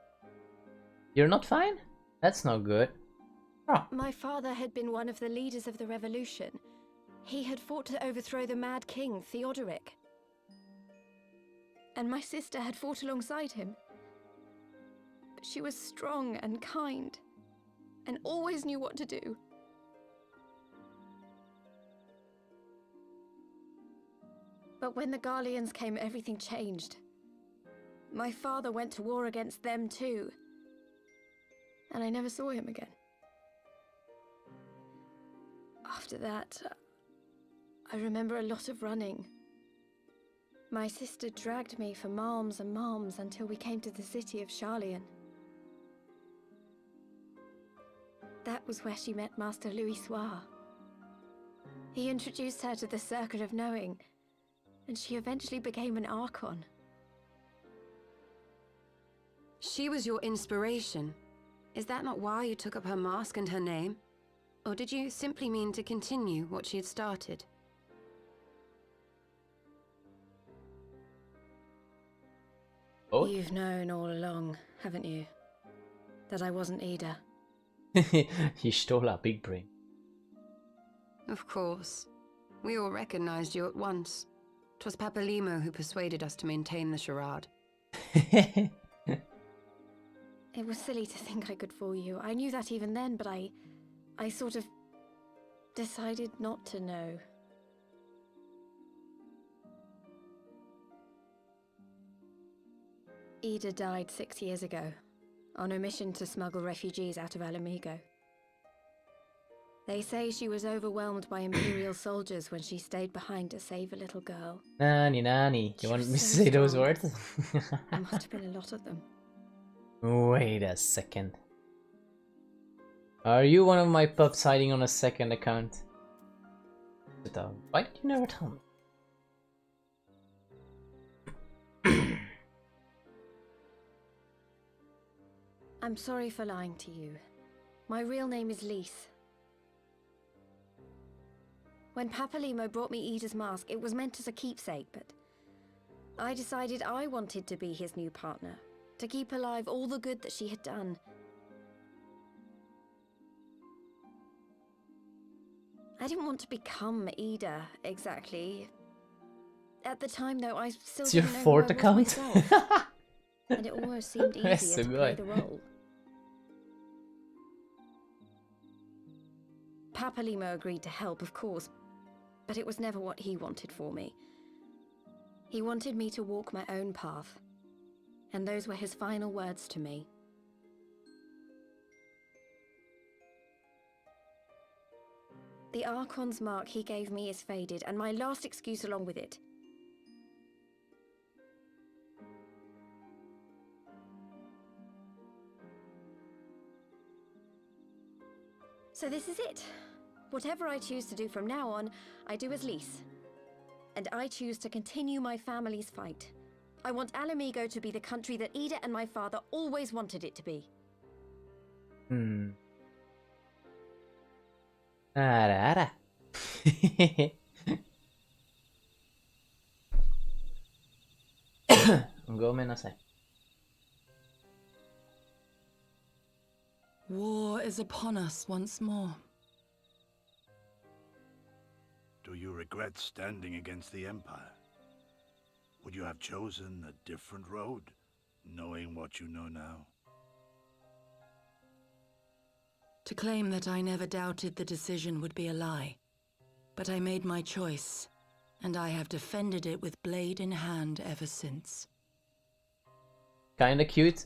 You're not fine? That's not good. Oh. My father had been one of the leaders of the revolution. He had fought to overthrow the Mad King, Theodoric. And my sister had fought alongside him. But she was strong and kind, and always knew what to do. But when the Garleans came, everything changed. My father went to war against them too, and I never saw him again. After that, I remember a lot of running. My sister dragged me for malms and malms until we came to the city of Charlian. That was where she met Master Louis Soir. He introduced her to the Circle of Knowing, and she eventually became an Archon. She was your inspiration. Is that not why you took up her mask and her name? Or did you simply mean to continue what she had started? Oh? You've known all along, haven't you? That I wasn't Ida. He stole our big brain. Of course. We all recognized you at once. 'Twas Papalimo who persuaded us to maintain the charade. It was silly to think I could fool you. I knew that even then, but I sort of decided not to know. Ida died 6 years ago, on a mission to smuggle refugees out of Alamigo. They say she was overwhelmed by Imperial soldiers when she stayed behind to save a little girl. Nani. You want me to say strong. those words? There must have been a lot of them. Wait a second. Are you one of my pups hiding on a second account? Why did you never tell me? I'm sorry for lying to you. My real name is Lise. When Papalimo brought me Ida's mask, it was meant as a keepsake, but I decided I wanted to be his new partner, to keep alive all the good that she had done. I didn't want to become Ida, exactly. At the time, though, I still It's your didn't know fourth who I was account? myself, and it almost seemed That's easier so to play good. the role. Papalimo agreed to help, of course, but it was never what he wanted for me. He wanted me to walk my own path, and those were his final words to me. The Archon's mark he gave me is faded, and my last excuse along with it. So this is it. Whatever I choose to do from now on, I do as Lise. And I choose to continue my family's fight. I want Alamigo to be the country that Ida and my father always wanted it to be. Ara. Gomenasai. War is upon us once more. Do you regret standing against the Empire? Would you have chosen a different road, knowing what you know now? To claim that I never doubted the decision would be a lie. But I made my choice, and I have defended it with blade in hand ever since. Kinda cute.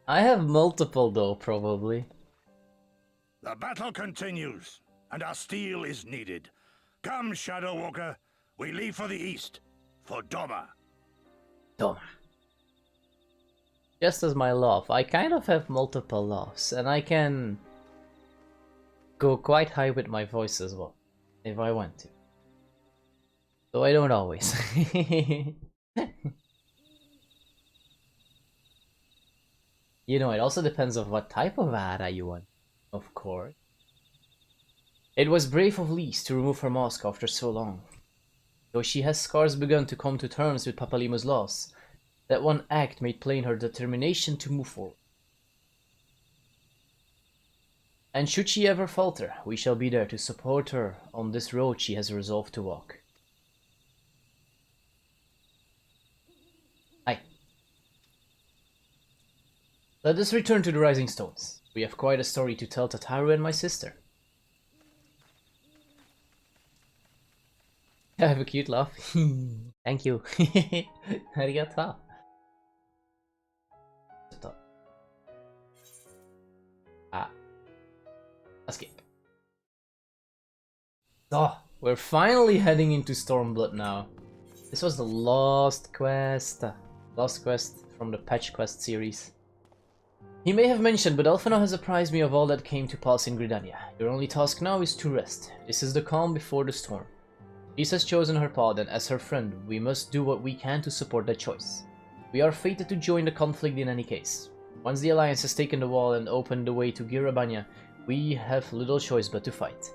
I have multiple though, probably. The battle continues, and our steel is needed. Come, Shadow Walker, we leave for the east, for Doma. Doma. Just as my love, I kind of have multiple loves, and I can go quite high with my voice as well, if I want to. Though I don't always. You know, it also depends on what type of Ada you want, of course. It was brave of Lise to remove her mask after so long. Though she has scarce begun to come to terms with Papalima's loss, that one act made plain her determination to move forward. And should she ever falter, we shall be there to support her on this road she has resolved to walk. Aye. Let us return to the Rising Stones. We have quite a story to tell Tataru and my sister. I have a cute laugh. Thank you. Arigato. Escape. Oh, we're finally heading into Stormblood now. This was the last quest. Last quest from the Patch Quest series. He may have mentioned, but Elfino has apprised me of all that came to pass in Gridania. Your only task now is to rest. This is the calm before the storm. Lise has chosen her path, and as her friend, we must do what we can to support that choice. We are fated to join the conflict in any case. Once the Alliance has taken the wall and opened the way to Girabanya, we have little choice but to fight.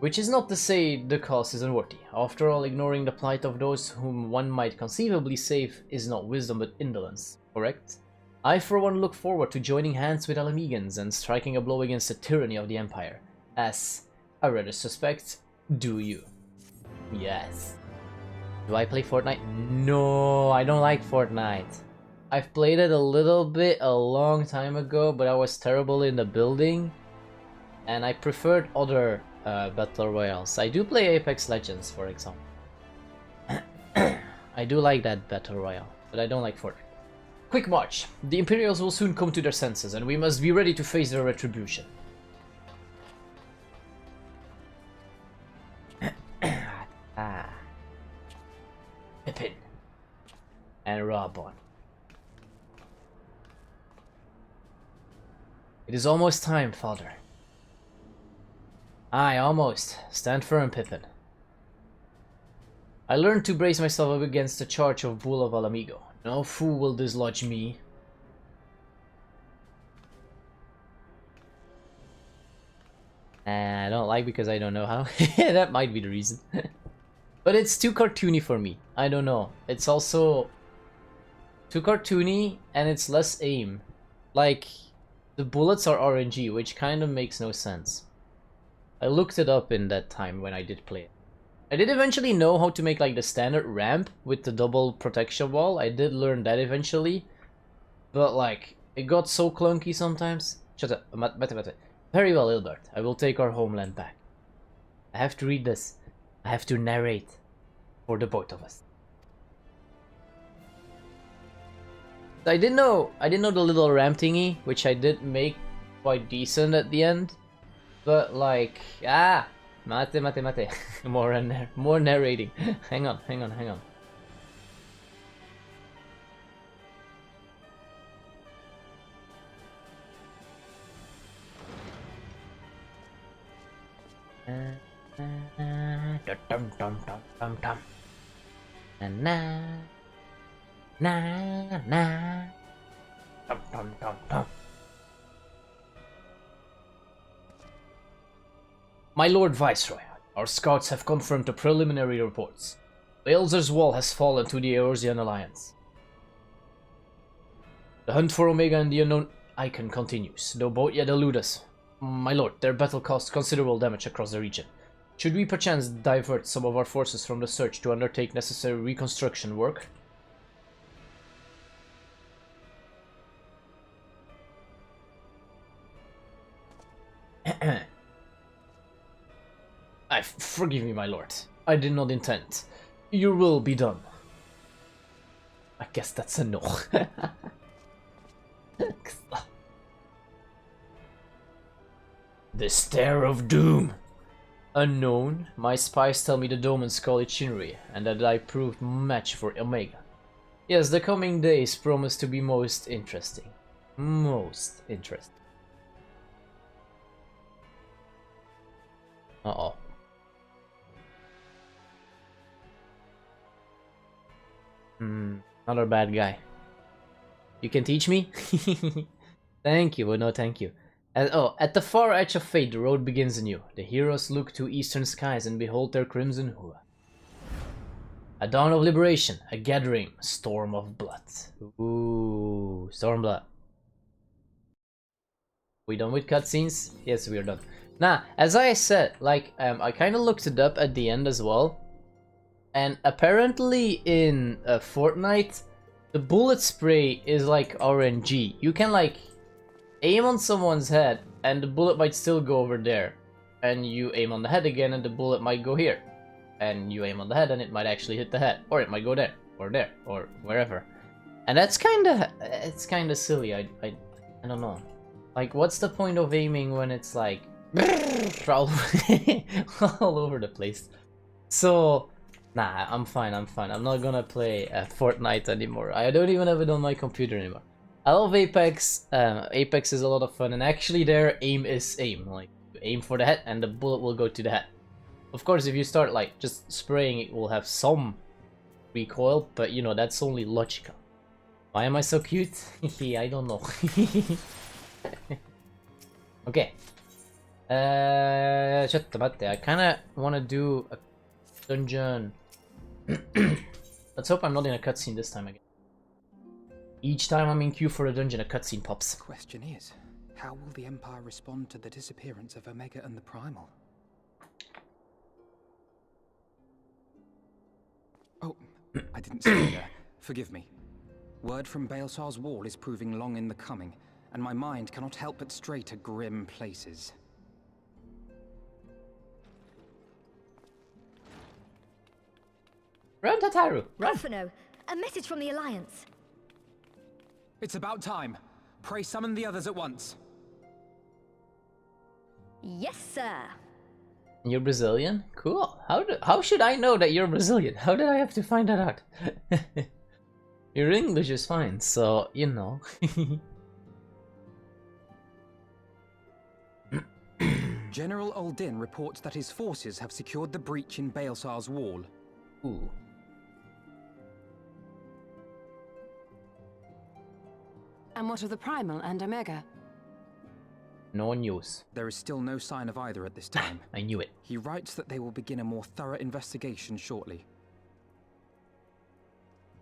Which is not to say the cause is unworthy. After all, ignoring the plight of those whom one might conceivably save is not wisdom but indolence, correct? I for one look forward to joining hands with Alamegans and striking a blow against the tyranny of the Empire. As I rather suspect, do you? Yes. Do I play Fortnite? No, I don't like Fortnite. I've played it a little bit a long time ago, but I was terrible in the building. And I preferred other Battle Royales. I do play Apex Legends, for example. I do like that Battle Royale, but I don't like Fortnite. Quick march. The Imperials will soon come to their senses, and we must be ready to face their retribution. Pippin. And Rabon. It is almost time, father. Aye, almost. Stand firm, Pippin. I learned to brace myself up against the charge of Bull of Alamigo. No fool will dislodge me. I don't like because I don't know how. That might be the reason. But it's too cartoony for me. I don't know. It's also too cartoony and it's less aim. Like, the bullets are RNG, which kind of makes no sense. I looked it up in that time when I did play it. I did eventually know how to make like the standard ramp with the double protection wall. I did learn that eventually. But like, it got so clunky sometimes. Shut up. Mate. Very well, Ilbert. I will take our homeland back. I have to read this. I have to narrate for the both of us. I didn't know the little ramp thingy, which I did make quite decent at the end. But like, mate. more narrating. hang on. My Lord Viceroy, our scouts have confirmed the preliminary reports. Baelzer's wall has fallen to the Eorzean Alliance. The hunt for Omega and the unknown icon continues, though both yet elude us. My lord, their battle caused considerable damage across the region. Should we perchance divert some of our forces from the search to undertake necessary reconstruction work? Forgive me, my lord. I did not intend. Your will be done. I guess that's a no. The Stare of Doom. Unknown, my spies tell me the Domans call it Shinri, and that I proved match for Omega. Yes, the coming days promise to be most interesting. Most interesting. Uh-oh. Another bad guy. You can teach me? Thank you, but no thank you. At the far edge of fate, the road begins anew. The heroes look to eastern skies and behold their crimson hue. A dawn of liberation, a gathering, storm of blood. Ooh, Stormblood. We done with cutscenes? Yes, we are done. Nah, as I said, like, I kind of looked it up at the end as well. And apparently in Fortnite, the bullet spray is like RNG. You can like aim on someone's head and the bullet might still go over there. And you aim on the head again and the bullet might go here. And you aim on the head and it might actually hit the head. Or it might go there, or wherever. And that's it's kinda silly, I don't know. Like, what's the point of aiming when it's like all over the place? So, nah, I'm fine. I'm not gonna play Fortnite anymore. I don't even have it on my computer anymore. I love Apex. Apex is a lot of fun, and actually their aim is aim. Like, you aim for the head and the bullet will go to the head. Of course, if you start like just spraying, it will have some recoil, but you know, that's only logical. Why am I so cute? I don't know. Okay. I kinda wanna do a dungeon. Let's hope I'm not in a cutscene this time again. Each time I'm in queue for a dungeon, a cutscene pops. The question is, how will the Empire respond to the disappearance of Omega and the Primal? Oh, I didn't see there. Forgive me. Word from Baelsar's wall is proving long in the coming, and my mind cannot help but stray to grim places. Run, Tataru! Run! Alphino, a message from the Alliance. It's about time. Pray summon the others at once. Yes, sir. You're Brazilian? Cool. How should I know that you're Brazilian? How did I have to find that out? Your English is fine, so, you know. General Uldin reports that his forces have secured the breach in Baelsar's wall. Ooh. And what of the Primal and Omega? No news. There is still no sign of either at this time. I knew it. He writes that they will begin a more thorough investigation shortly.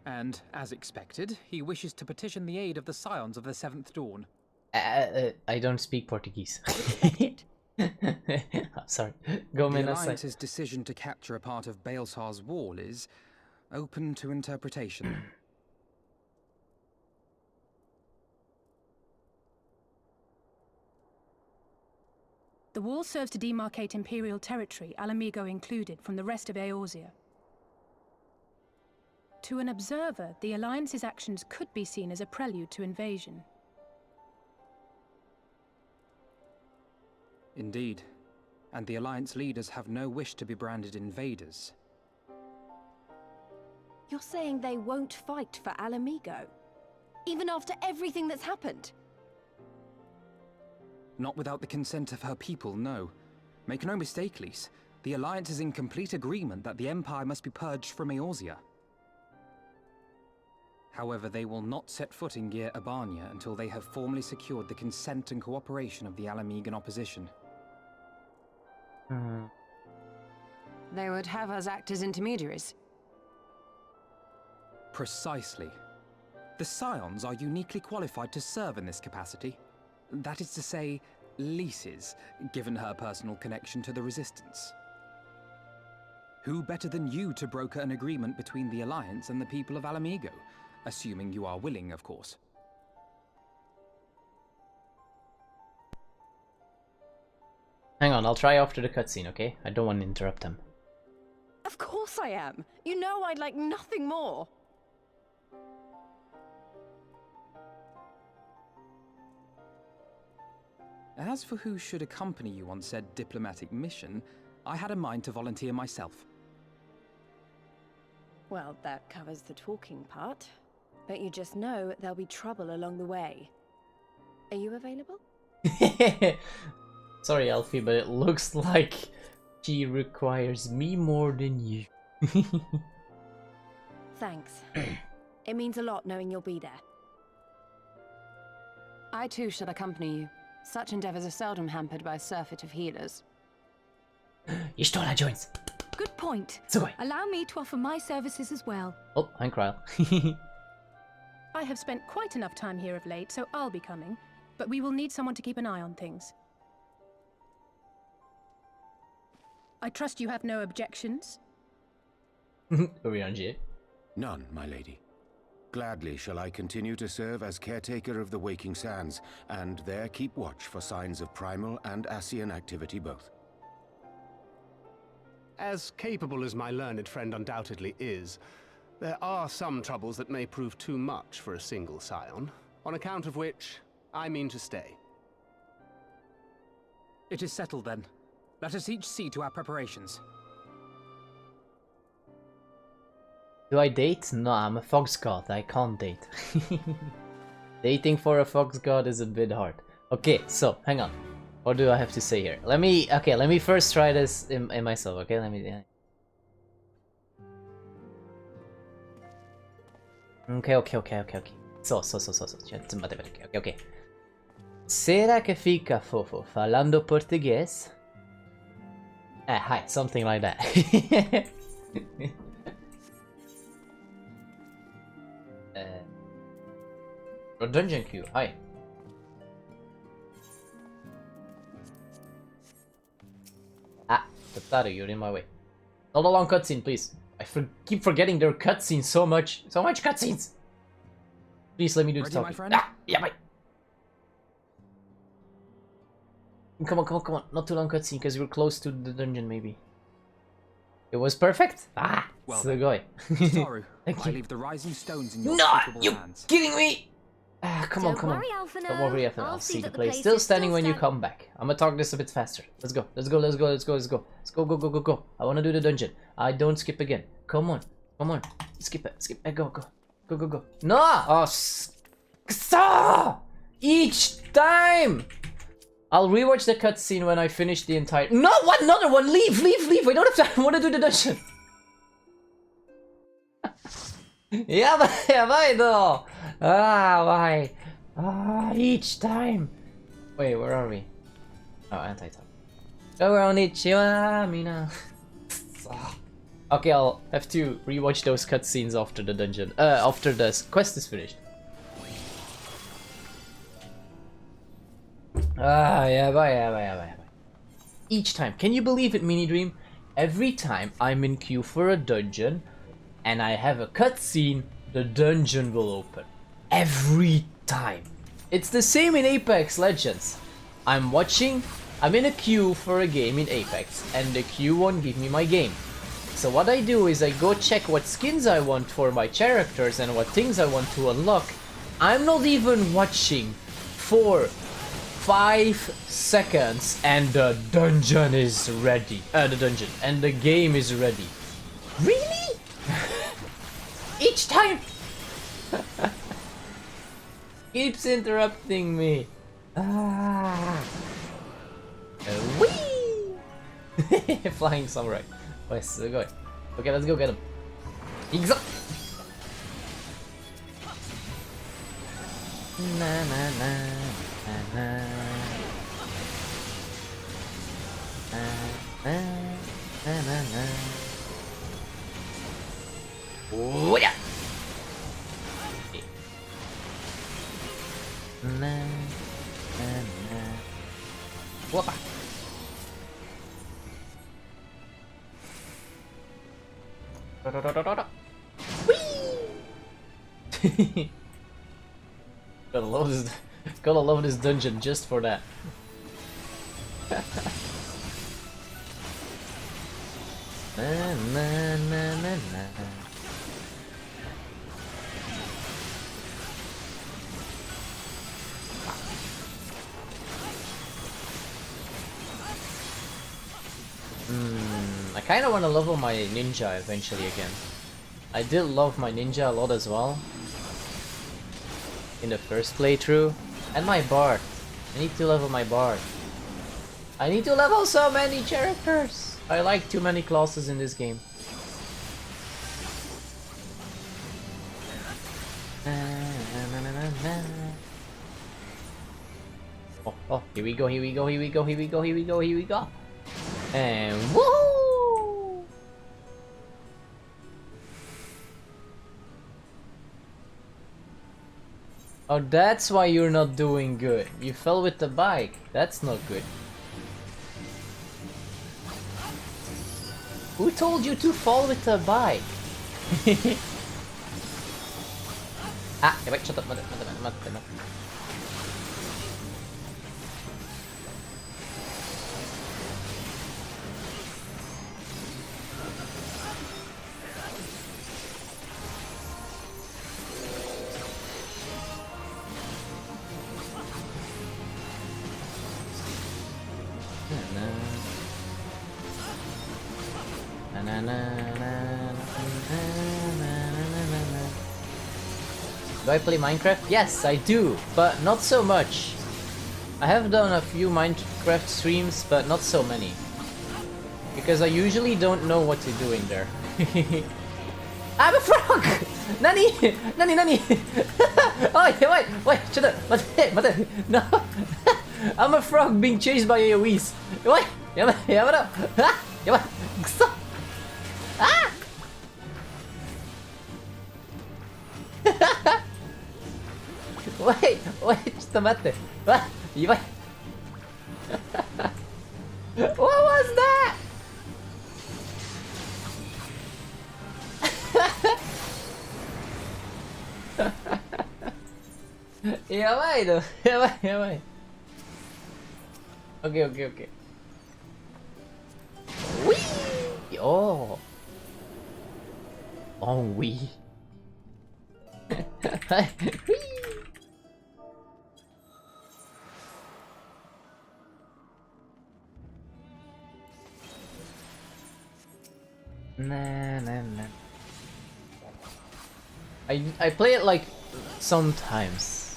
And, as expected, he wishes to petition the aid of the Scions of the Seventh Dawn. I don't speak Portuguese. Sorry. Go The Mina. Alliance's decision to capture a part of Baelsar's wall is open to interpretation. The wall serves to demarcate Imperial territory, Alamigo included, from the rest of Eorzea. To an observer, the Alliance's actions could be seen as a prelude to invasion. Indeed. And the Alliance leaders have no wish to be branded invaders. You're saying they won't fight for Alamigo? Even after everything that's happened? Not without the consent of her people, no. Make no mistake, Lise. The Alliance is in complete agreement that the Empire must be purged from Eorzea. However, they will not set foot in Gyr Abania until they have formally secured the consent and cooperation of the Alamigan opposition. They would have us act as intermediaries. Precisely. The Scions are uniquely qualified to serve in this capacity. That is to say, Lise's, given her personal connection to the Resistance. Who better than you to broker an agreement between the Alliance and the people of Alamigo? Assuming you are willing, of course. Hang on, I'll try after the cutscene, okay? I don't want to interrupt them. Of course I am. You know I'd like nothing more. As for who should accompany you on said diplomatic mission, I had a mind to volunteer myself. Well, that covers the talking part. But you just know there'll be trouble along the way. Are you available? Sorry, Alfie, but it looks like she requires me more than you. Thanks. It means a lot knowing you'll be there. I too shall accompany you. Such endeavors are seldom hampered by a surfeit of healers. Ishtola joins. Good point. Sugoi. Allow me to offer my services as well. Oh, I'm Kryle. I have spent quite enough time here of late, so I'll be coming. But we will need someone to keep an eye on things. I trust you have no objections? Orianji. None, my lady. Gladly shall I continue to serve as caretaker of the Waking Sands, and there keep watch for signs of primal and Ascian activity both. As capable as my learned friend undoubtedly is, there are some troubles that may prove too much for a single scion, on account of which I mean to stay. It is settled then. Let us each see to our preparations. Do I date? No, I'm a fox god. I can't date. Dating for a fox god is a bit hard. Okay, so hang on. What do I have to say here? Let me first try this in myself. Okay, let me. Okay. So. Okay. Será que fica fofo falando português? Hi, something like that. Dungeon queue, hi. Tataru, you're in my way. Not a long cutscene, please. I keep forgetting there are cutscenes so much cutscenes. Please let me do the talking. Yeah, bye. Come on. Not too long cutscene, because we're close to the dungeon, maybe. It was perfect? Well, Sugoi. Taru, Thank I you. leave the rising stones in your No, capable you hands. kidding me? Come on. Don't worry, Alphino. Don't worry, Alphino. I'll I'll see see that the the place. place Still is standing still when you stand- come back. I'm gonna talk this a bit faster. Let's go. Go. I wanna do the dungeon. I don't skip again. Come on. Skip it. Go. No! Oh, each time! I'll rewatch the cutscene when I finish the entire. No, what? Another one! Leave! I don't have time. I wanna do the dungeon. Why though? Why? Each time. Wait, where are we? Oh, anti-top. Go around Ichiwa, mina. Okay, I'll have to rewatch those cutscenes after the dungeon. After the quest is finished. Bye. Each time. Can you believe it, Mini Dream? Every time I'm in queue for a dungeon and I have a cutscene, the dungeon will open. Every time. It's the same in Apex Legends. I'm in a queue for a game in Apex and the queue won't give me my game. So what I do is I go check what skins I want for my characters and what things I want to unlock. I'm not even watching for 5 seconds and the dungeon is ready. And the game is ready. Really? Each time? Keeps interrupting me. Whee! Flying samurai. Oh, sugoi. Okay, let's go get him. Igza! Oh yeah! Whoppa! Whee! Gotta love this dungeon just for that. I kinda wanna level my ninja eventually again. I did love my ninja a lot as well in the first playthrough. And my bard. I need to level my bard. I need to level so many characters. I like too many classes in this game. Oh, oh, here we go, here we go, here we go, here we go, here we go, here we go. And woo! Oh, that's why you're not doing good. You fell with the bike. That's not good. Who told you to fall with the bike? Ah, wait, shut up. Mate. Do I play Minecraft? Yes, I do, but not so much. I have done a few Minecraft streams, but not so many. Because I usually don't know what to do in there. I'm a frog! Nani! Nani! Oh, wait, shut up! Mate, no! I'm a frog being chased by AoEs! Wait! Yamada! Ah! Yamada! Stop! Ah! Wait, ちょっと待って。あ、やばい。What was that? やばいの、やばい。Okay. Whee! Oh, wee. Whee! Nah. I play it like sometimes,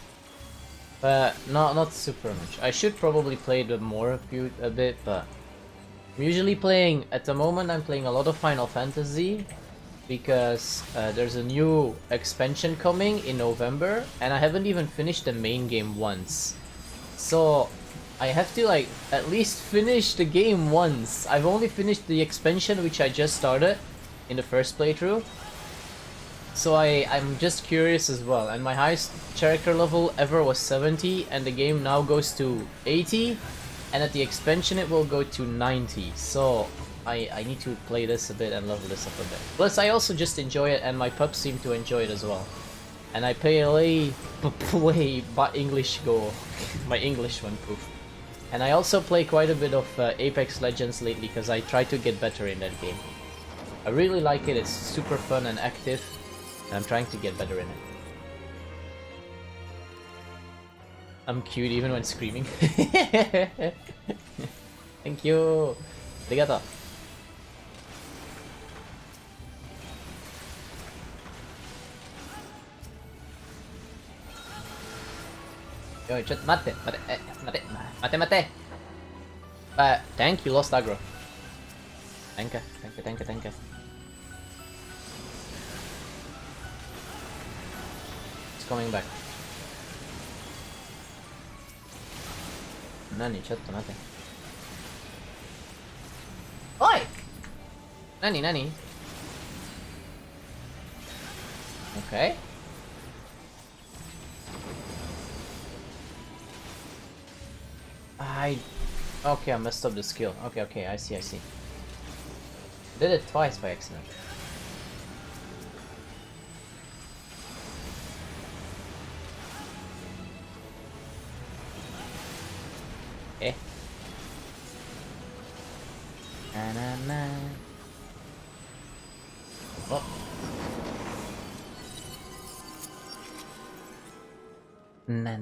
but not super much. I should probably play it more a bit, but I'm usually playing at the moment. I'm playing a lot of Final Fantasy because there's a new expansion coming in November, and I haven't even finished the main game once. So I have to like at least finish the game once. I've only finished the expansion, which I just started in the first playthrough. So I'm just curious as well. And my highest character level ever was 70, and the game now goes to 80, and at the expansion it will go to 90. So I need to play this a bit and level this up a bit. Plus I also just enjoy it, and my pups seem to enjoy it as well. And I play by English Go, my English one proof. And I also play quite a bit of Apex Legends lately because I try to get better in that game. I really like it, it's super fun and active, and I'm trying to get better in it. I'm cute even when screaming. Thank you! Arigato! Yo, just mate. Thank you, lost aggro. Thank you. It's coming back. Nani, ちょっと待って。おい! Nani? Okay. Okay, I messed up the skill. Okay, I see. Did it twice by accident. Okay. Na. Oh. Na.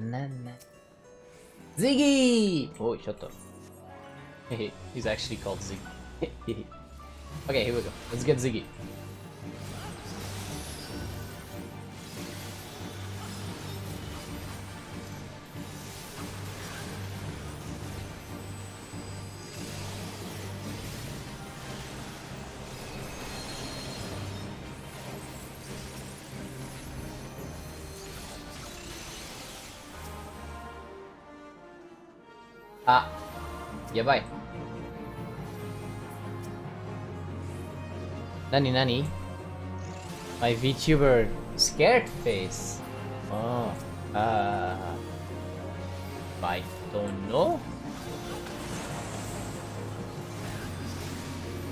Ziggy! Oh, shut up. He's actually called Ziggy. Okay, here we go. Let's get Ziggy. Ah. Yeah, bye. Nani. My VTuber scared face. Oh. I don't know.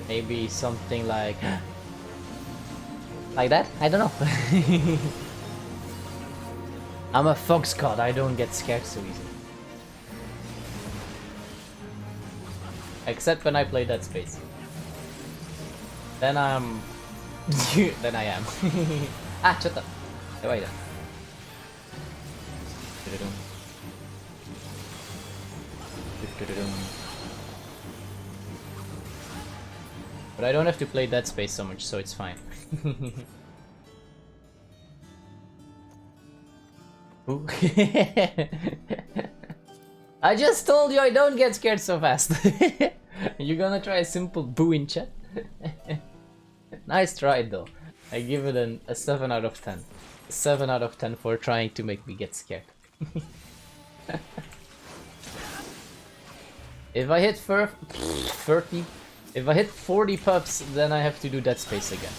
Maybe something like that? I don't know. I'm a fox god, I don't get scared so easily. Except when I play Dead Space. Then I'm... then I am. Ah, shut up. Wait. But I don't have to play Dead Space so much, so it's fine. Ooh. I just told you I don't get scared so fast. You're gonna try a simple boo in chat? Nice try though. I give it a 7 out of 10. 7 out of 10 for trying to make me get scared. If I hit 30, if I hit 40 pups, then I have to do Dead Space again.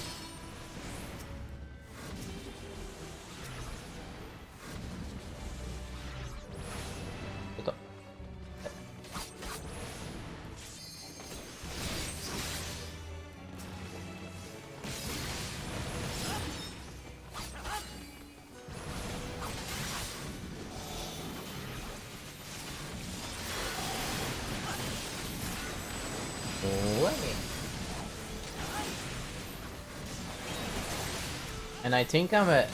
And I think I'm at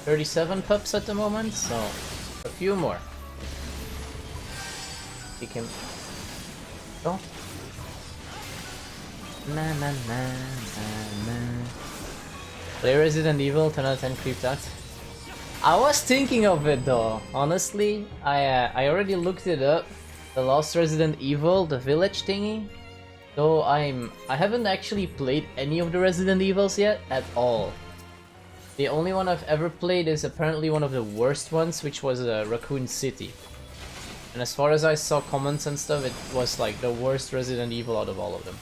37 pups at the moment, so a few more. He can go. Na. Play Resident Evil, 10 out of 10 creeped out. I was thinking of it though, honestly. I already looked it up. The last Resident Evil, the village thingy. So I haven't actually played any of the Resident Evils yet at all. The only one I've ever played is apparently one of the worst ones, which was Raccoon City. And as far as I saw comments and stuff, it was like the worst Resident Evil out of all of them.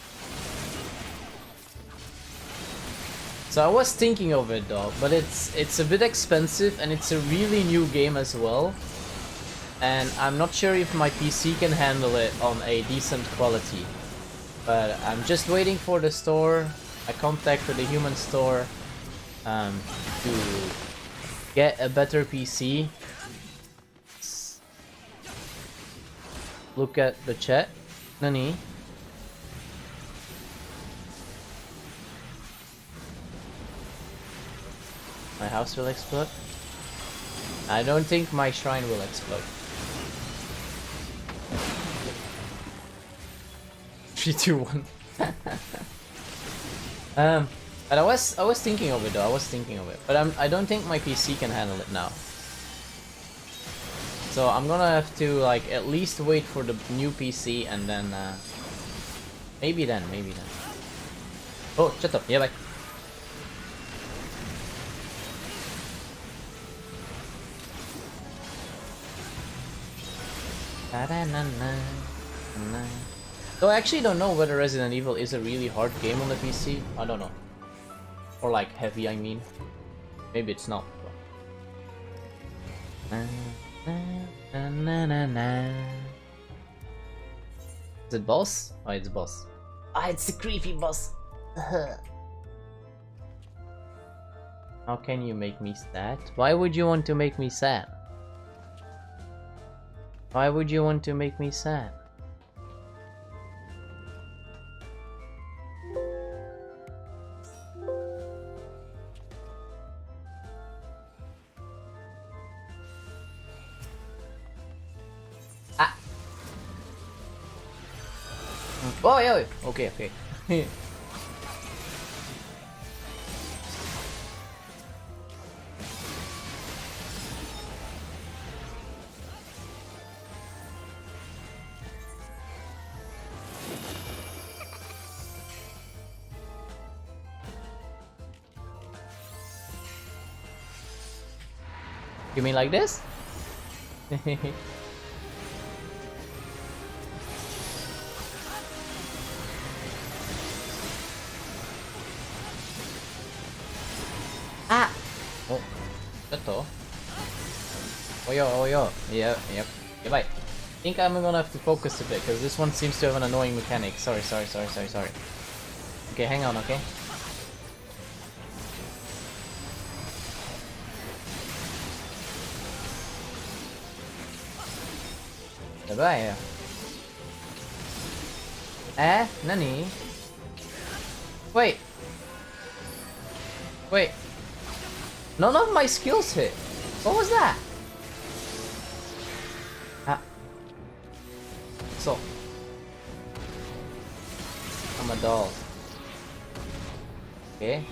So I was thinking of it though, but it's a bit expensive and it's a really new game as well. And I'm not sure if my PC can handle it on a decent quality. But I'm just waiting for the store. I contacted the human store to get a better PC. Look at the chat. Nani? My house will explode? I don't think my shrine will explode. 3, 2, 1. But I was thinking of it though. I was thinking of it, but I don't think my PC can handle it now. So I'm gonna have to like at least wait for the new PC and then maybe then. Oh, shut up. Yeah, bye. So I actually don't know whether Resident Evil is a really hard game on the PC. I don't know. Or like heavy, I mean. Maybe it's not. Is it boss? Oh, it's boss. Ah, it's the creepy boss. How can you make me sad? Why would you want to make me sad? Why would you want to make me sad? Oh, yeah, okay. You mean like this? Ito. Oh yo, oh yo. Yep. Yeah, bye. I think I'm gonna have to focus a bit because this one seems to have an annoying mechanic. Sorry. Okay, hang on, okay? Bye. Nani? Wait. None of my skills hit. What was that? So. I'm a doll. Okay.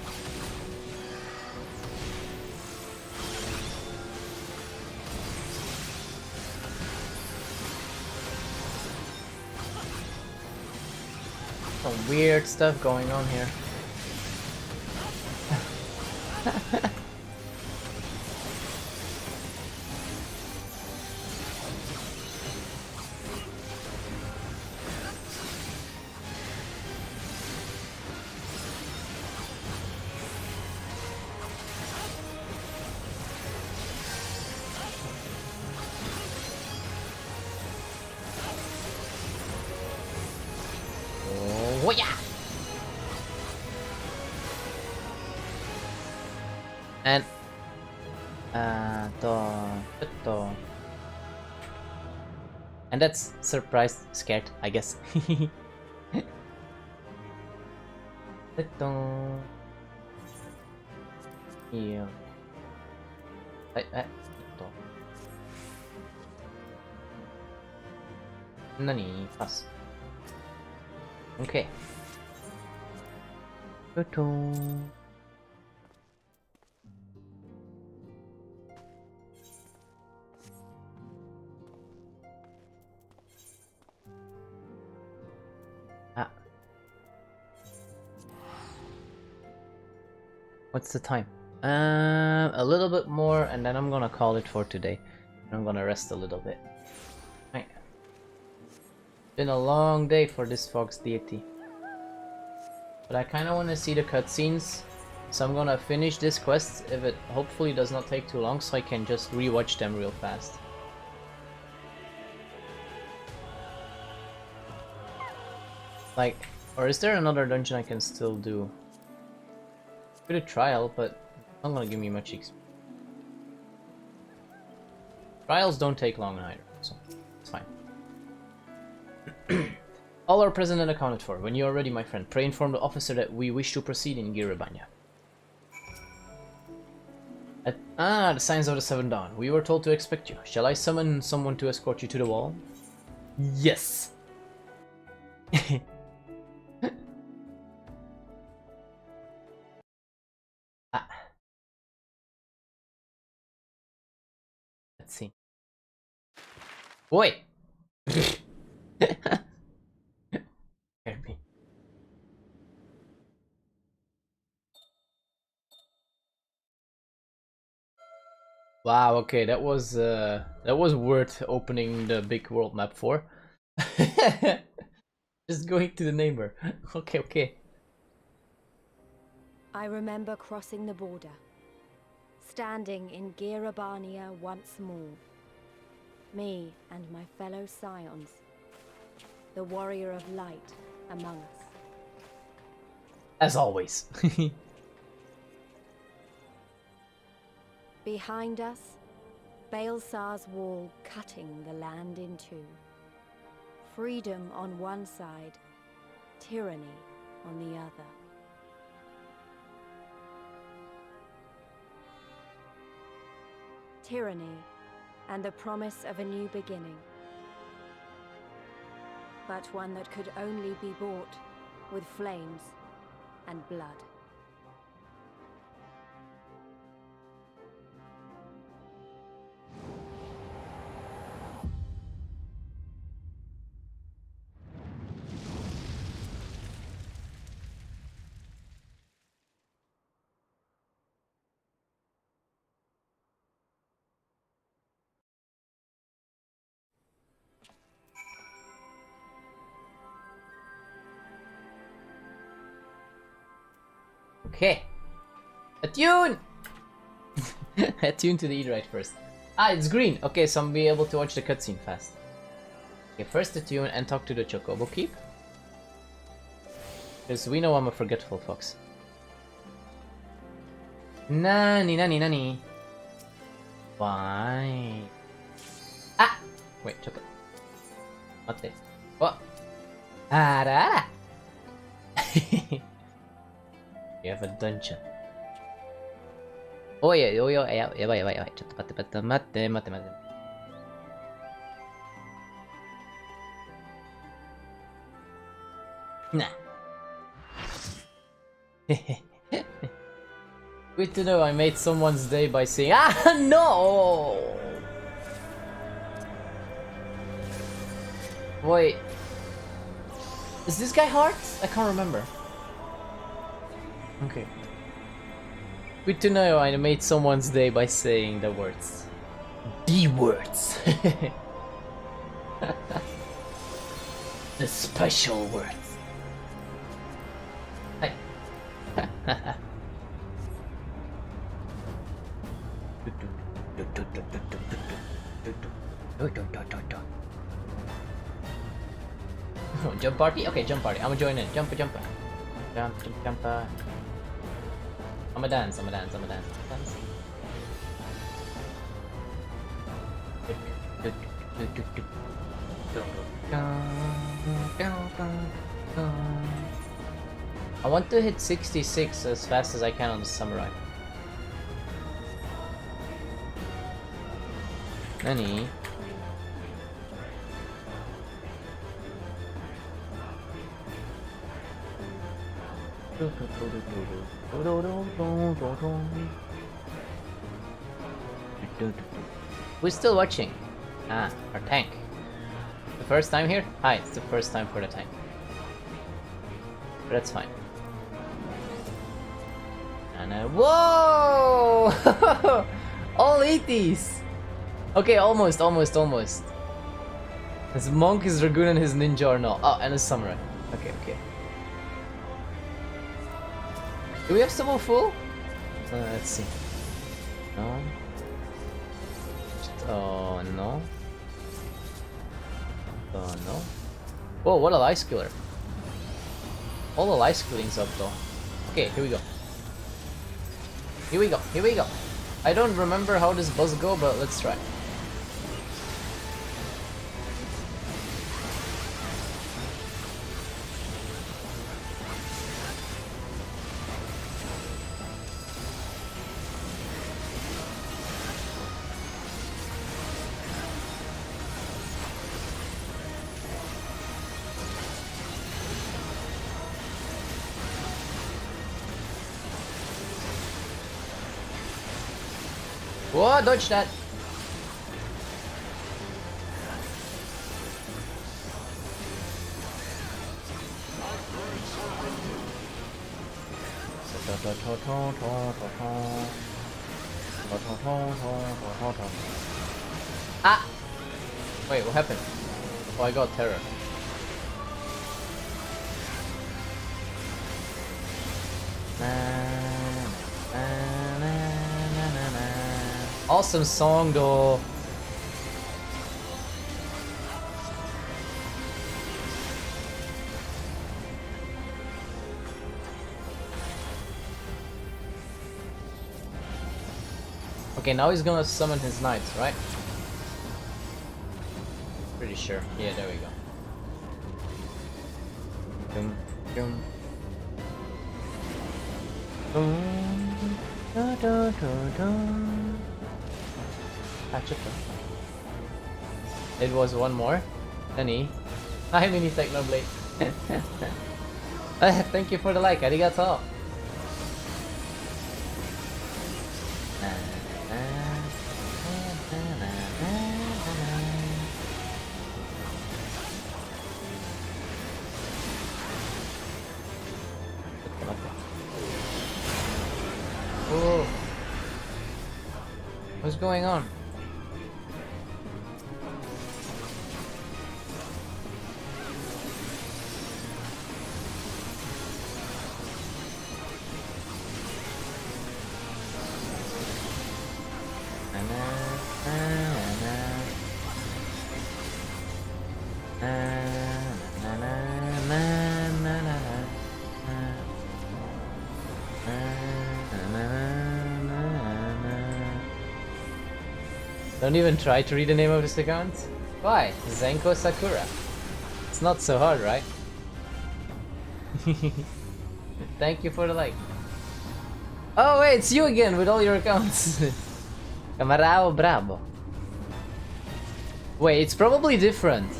Some weird stuff going on here. Oh yeah! And and that's surprised, scared, I guess. Yeah. Nani? Pass. Okay. What's the time? A little bit more, and then I'm gonna call it for today. I'm gonna rest a little bit. Right. Been a long day for this Fox deity. But I kinda wanna see the cutscenes, so I'm gonna finish this quest if it hopefully does not take too long, so I can just rewatch them real fast. Like, or is there another dungeon I can still do? Good a trial, but it's not gonna give me much experience. Trials don't take long either, so it's fine. All are present and accounted for. When you are ready, my friend, pray inform the officer that we wish to proceed in Girabanya. The signs of the Seventh Dawn. We were told to expect you. Shall I summon someone to escort you to the wall? Yes! Let's see. Wait! Me. Wow, okay, that was worth opening the big world map for. Just going to the neighbor. Okay. I remember crossing the border, standing in Girabania once more. Me and my fellow scions, the warrior of light among us. As always. Behind us, Baelsar's wall cutting the land in two. Freedom on one side, tyranny on the other. Tyranny and the promise of a new beginning. But one that could only be bought with flames and blood. Okay. A tune! Attune to the eat right first. Ah, it's green. Okay, so I'll be able to watch the cutscene fast. Okay, first attune and talk to the Chocobo Keep. Because we know I'm a forgetful fox. Nani, nani, nani. Why? Ah! Wait, Choco. Mate. What? Arara! You have a dungeon. Oh yeah, oh yeah, yeah, yeah, yeah, yeah. ちょっと待って待って待って待って待って。Nah. Good to know I made someone's day by saying, ah, no! Wait. Is this guy Hearts? I can't remember. Okay. Good to know I made someone's day by saying the words. The words. The special words. Hi. Jump party? Okay, jump party. I'ma join in. Jump. Jump. I'ma dance. Dance. I want to hit 66 as fast as I can on the samurai. Nani? We're still watching. Ah, our tank. The first time here? Hi, it's the first time for the tank. But that's fine. And whoa! All 80s! Okay, almost. His monk, his dragoon, and his ninja are not. Oh, and his samurai. Okay. Do we have someone full? Let's see. No. Oh, no. Oh, no. Whoa, what a life skiller. All the life skilling's up though. Okay, here we go. Here we go. I don't remember how this boss go, but let's try. Whoa, dodge that! Ah! Wait, what happened? Oh, I got terror. Awesome song though. Okay, now he's gonna summon his knights, right? Pretty sure. Yeah, there we go. Dum, dum. Dum, da, da, da, da. It was one more. Nani? Hi, Mini Technoblade. Thank you for the like. Arigato. Oh. What's going on? Don't even try to read the name of this account. Why? Zenko Sakura. It's not so hard, right? Thank you for the like. Oh wait, it's you again with all your accounts. Camarao Bravo. Wait, it's probably different.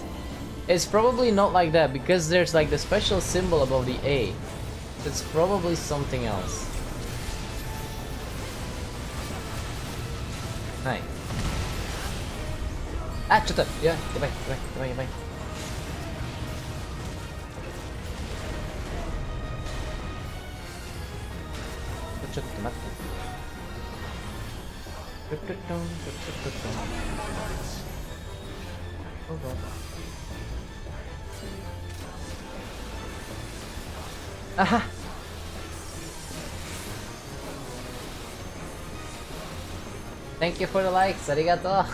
It's probably not like that because there's like the special symbol above the A. It's probably something else. Nice. Ah, shut up. Yeah, goodbye, goodbye, goodbye, goodbye. Aha! Thank you for the likes, arigato!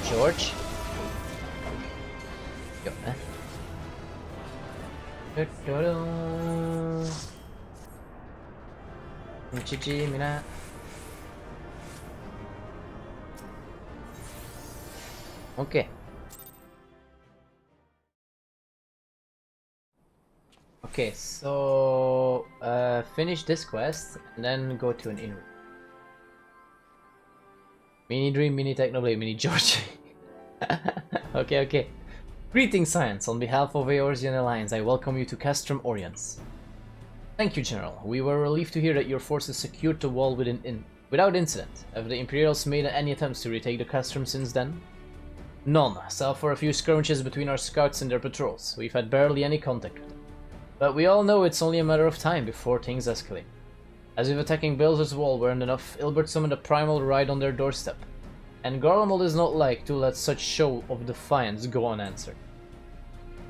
George? Yo, mina. Okay. Okay, so finish this quest and then go to an inn. Mini Dream, Mini Technoblade, Mini George. Okay, okay. Greetings, Science. On behalf of Eorzean Alliance, I welcome you to Castrum Oriens. Thank you, General. We were relieved to hear that your forces secured the wall without incident. Have the Imperials made any attempts to retake the Castrum since then? None, save for a few skirmishes between our scouts and their patrols. We've had barely any contact with them. But we all know it's only a matter of time before things escalate. As if attacking Baldur's Wall weren't enough, Ilbert summoned a primal right on their doorstep. And Garlemald is not like to let such show of defiance go unanswered.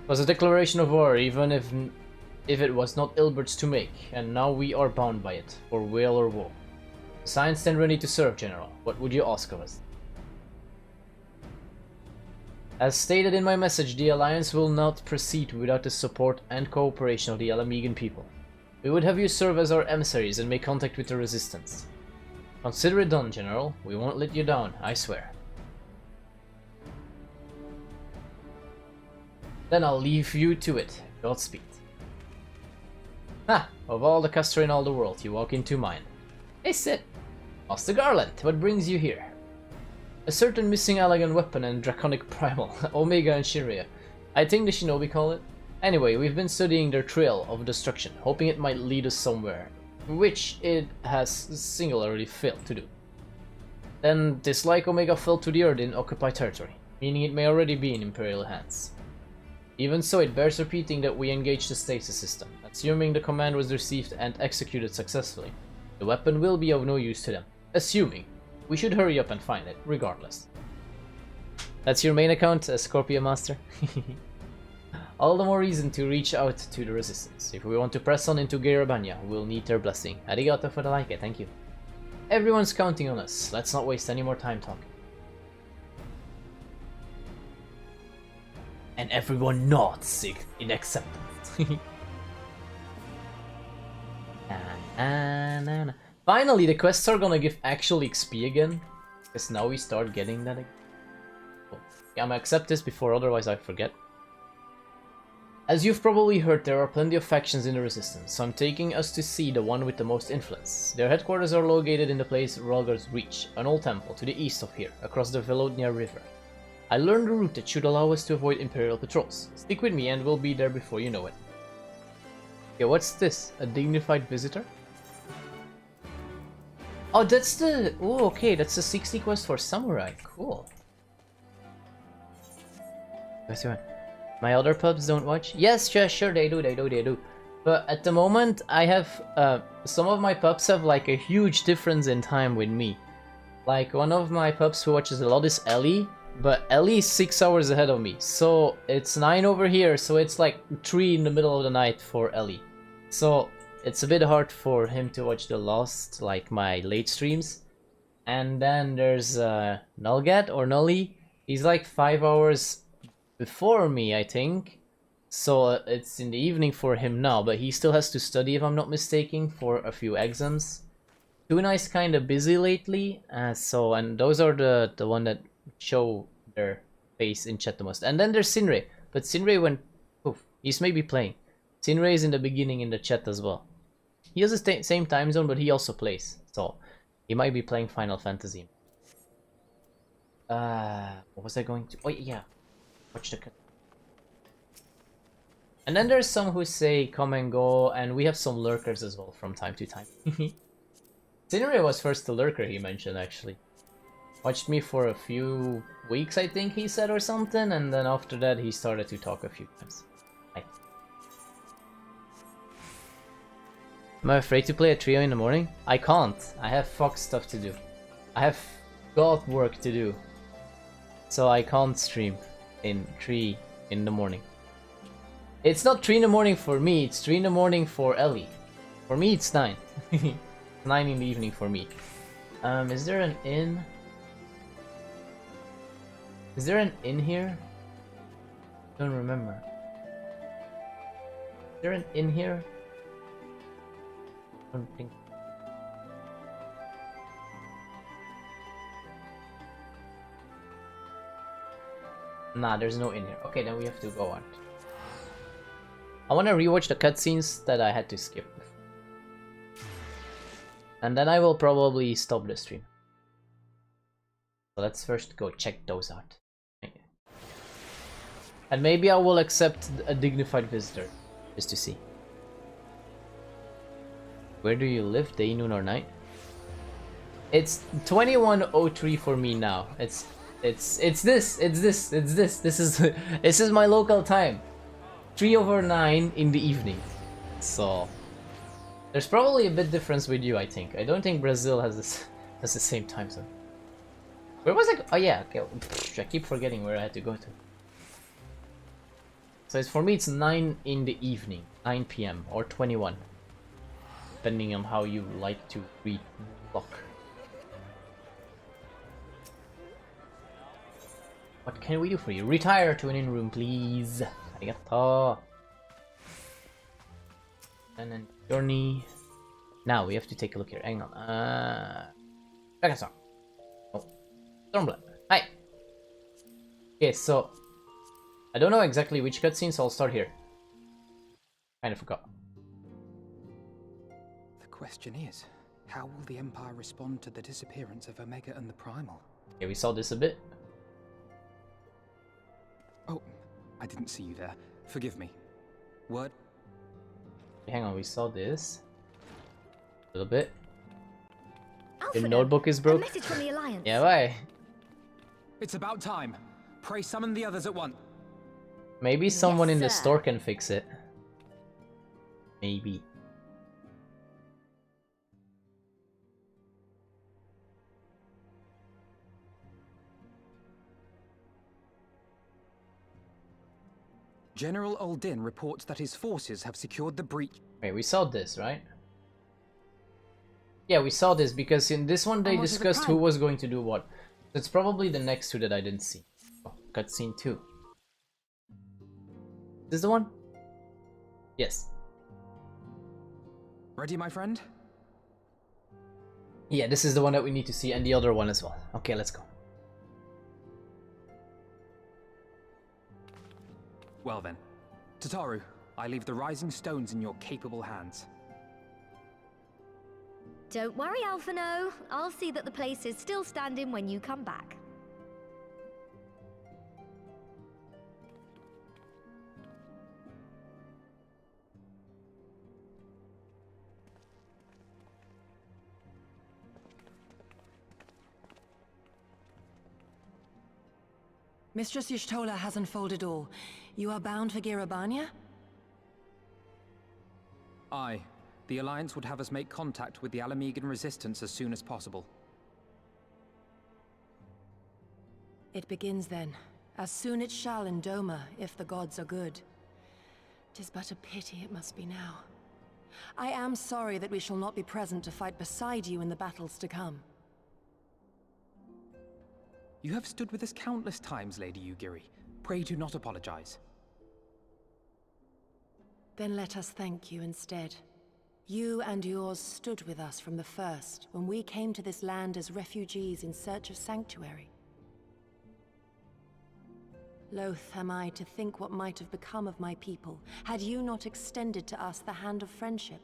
It was a declaration of war, even if it was not Ilbert's to make, and now we are bound by it, for weal or woe. The Science stand ready to serve, General. What would you ask of us? As stated in my message, the Alliance will not proceed without the support and cooperation of the Alamegan people. We would have you serve as our emissaries and make contact with the Resistance. Consider it done, General. We won't let you down, I swear. Then I'll leave you to it. Godspeed. Of all the Castor in all the world, you walk into mine. Hey, Sid. Master Garland, what brings you here? A certain missing elegant weapon and draconic primal, Omega and Shiria. I think the Shinobi call it. Anyway, we've been studying their trail of destruction, hoping it might lead us somewhere, which it has singularly failed to do. Then, dislike Omega fell to the earth in occupied territory, meaning it may already be in Imperial hands. Even so, it bears repeating that we engaged the stasis system, assuming the command was received and executed successfully. The weapon will be of no use to them, assuming. We should hurry up and find it, regardless. That's your main account, Scorpio Master? All the more reason to reach out to the Resistance. If we want to press on into Garabanya, we'll need their blessing. Arigato for the like, thank you. Everyone's counting on us. Let's not waste any more time talking. And everyone nods in acceptance. Finally, the quests are gonna give actual XP again. Because now we start getting that again. Cool. Yeah, I'm gonna accept this before, otherwise I forget. As you've probably heard, there are plenty of factions in the Resistance, so I'm taking us to see the one with the most influence. Their headquarters are located in the place Rhalgr's Reach, an old temple to the east of here, across the Velodnia River. I learned a route that should allow us to avoid Imperial patrols. Stick with me and we'll be there before you know it. Okay, what's this? A dignified visitor? Oh, that's the... Oh, okay, that's the 60 quest for Samurai. Cool. My other pubs don't watch? Yes, sure, they do. But at the moment, I have... some of my pubs have like a huge difference in time with me. Like, one of my pubs who watches a lot is Ellie. But Ellie is 6 hours ahead of me. So, it's 9 over here, so it's like 3 in the middle of the night for Ellie. So, it's a bit hard for him to watch the last, like my late streams. And then there's Nulgat or Nully. He's like 5 hours before me, I think. So it's in the evening for him now, but he still has to study, if I'm not mistaken, for a few exams. Tuna is kind of busy lately, and those are the one that show their face in chat the most. And then there's Sinre, but Sinre went poof. He's maybe playing. Sinre is in the beginning in the chat as well. He has the same time zone, but he also plays, so he might be playing Final Fantasy. What was I going to? Oh yeah, watch the cut. And then there's some who say come and go, and we have some lurkers as well from time to time. Sinre was first the lurker he mentioned, actually. Watched me for a few weeks, I think he said, or something, and then after that he started to talk a few times. Hi. Am I afraid to play at trio in the morning? I can't. I have Fox stuff to do. I have God work to do. So I can't stream in 3 in the morning. It's not 3 in the morning for me, it's 3 in the morning for Ellie. For me it's 9. 9 in the evening for me. Is there an inn? Is there an inn here? Don't remember. Is there an inn here? Don't think. Nah, there's no inn here. Okay, then we have to go on. I want to rewatch the cutscenes that I had to skip. And then I will probably stop the stream. So let's first go check those out. And maybe I will accept a dignified visitor, just to see. Where do you live, day, noon, or night? It's 21:03 for me now. It's this. This is my local time. 3/9 in the evening. So there's probably a bit difference with you, I think. I don't think Brazil has the same time zone. Where was I? Oh yeah, okay. I keep forgetting where I had to go to. So it's, for me it's 9 in the evening, 9 PM or 21, depending on how you like to read clock. What can we do for you? Retire to an inn room, please. Arigato. And then journey. Now we have to take a look here. Hang on. Pakistan. Oh, Stormblood. Hi. Okay, so I don't know exactly which cutscene, so I'll start here. Kind of forgot. The question is, how will the Empire respond to the disappearance of Omega and the Primal? Okay, we saw this a bit. Oh, I didn't see you there. Forgive me. Word? Hang on, we saw this a little bit. Alpha, The notebook is broke. A message from the Alliance. Yeah, why? It's about time. Pray summon the others at once. Maybe someone in the sir. store can fix it. Maybe. General Uldin reports that his forces have secured the breach. Wait, we saw this, right? Yeah, we saw this because in this one they what is the discussed who crime? was going to do what. That's probably the next two that I didn't see. Oh, cutscene 2. Is this the one? Yes. Ready, my friend? Yeah, this is the one that we need to see, and the other one as well. Okay, let's go. Well then. Tataru, I leave the Rising Stones in your capable hands. Don't worry, Alphino. I'll see that the place is still standing when you come back. Mistress Y'shtola has unfolded all. You are bound for Girabania? Aye. The Alliance would have us make contact with the Alamegan resistance as soon as possible. It begins then. As soon it shall in Doma, if the gods are good. 'Tis but a pity it must be now. I am sorry that we shall not be present to fight beside you in the battles to come. You have stood with us countless times, Lady Yugiri. Pray do not apologize. Then let us thank you instead. You and yours stood with us from the first, when we came to this land as refugees in search of sanctuary. Loath am I to think what might have become of my people, had you not extended to us the hand of friendship.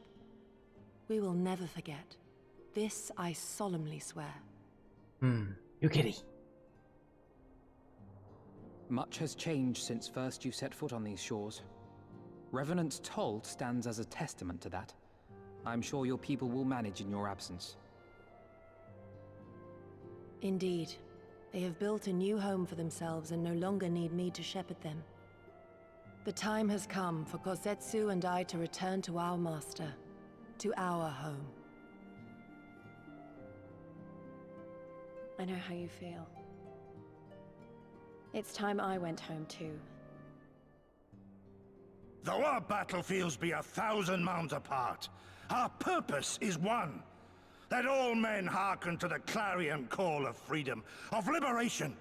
We will never forget. This I solemnly swear. Yugiri. Much has changed since first you set foot on these shores. Revenant's toll stands as a testament to that. I'm sure your people will manage in your absence. Indeed. They have built a new home for themselves and no longer need me to shepherd them. The time has come for Kosetsu and I to return to our master, to our home. I know how you feel. It's time I went home too. Though our battlefields be 1,000 mounds apart, our purpose is one. Let all men hearken to the clarion call of freedom, of liberation,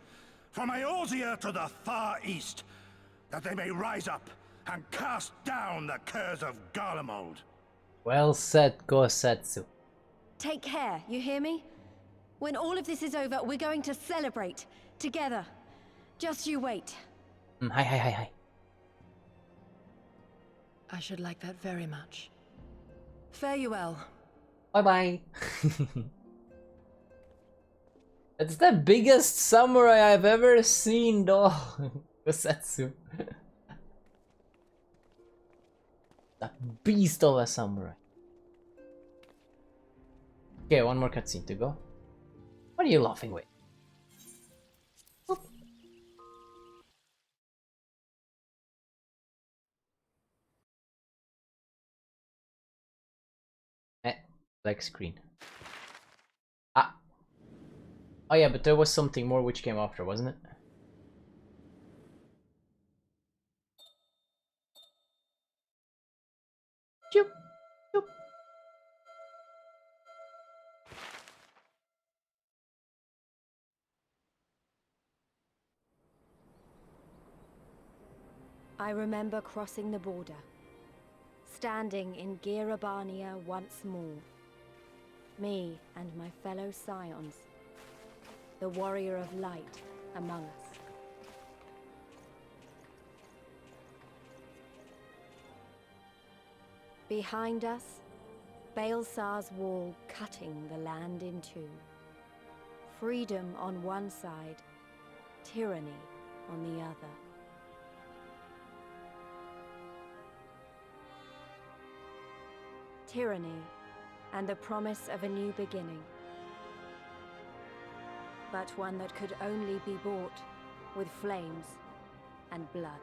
from Eorzea to the far east, that they may rise up and cast down the curse of Garlemald. Well said, Kosetsu. Take care, you hear me? When all of this is over, we're going to celebrate, together. Just you wait. Hi. I should like that very much. Fare you well. Bye-bye. It's the biggest samurai I've ever seen, though. Kosetsu. That beast of a samurai. Okay, one more cutscene to go. What are you laughing with? Oop. Black screen. Ah. Oh yeah, but there was something more which came after, wasn't it? Choop. Choop. I remember crossing the border, standing in Girabania once more. Me and my fellow scions, the warrior of light among us. Behind us, Baelsar's wall cutting the land in two. Freedom on one side, tyranny on the other. Tyranny and the promise of a new beginning. But one that could only be bought with flames and blood.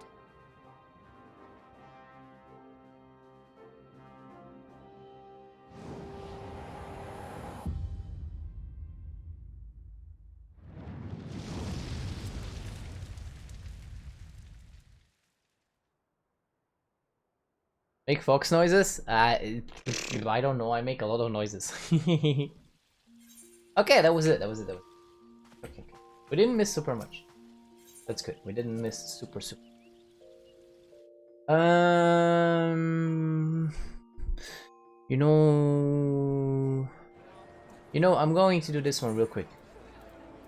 Make fox noises? I don't know, I make a lot of noises. Okay, that was it. Okay. We didn't miss super much. That's good. We didn't miss super. You know, I'm going to do this one real quick.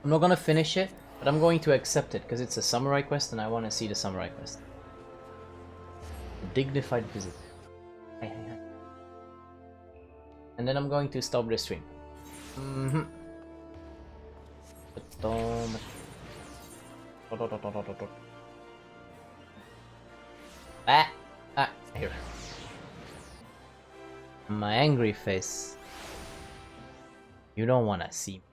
I'm not gonna finish it, but I'm going to accept it because it's a samurai quest and I want to see the samurai quest. A dignified visit. Hi. And then I'm going to stop the stream. Here. My angry face. You don't wanna see me.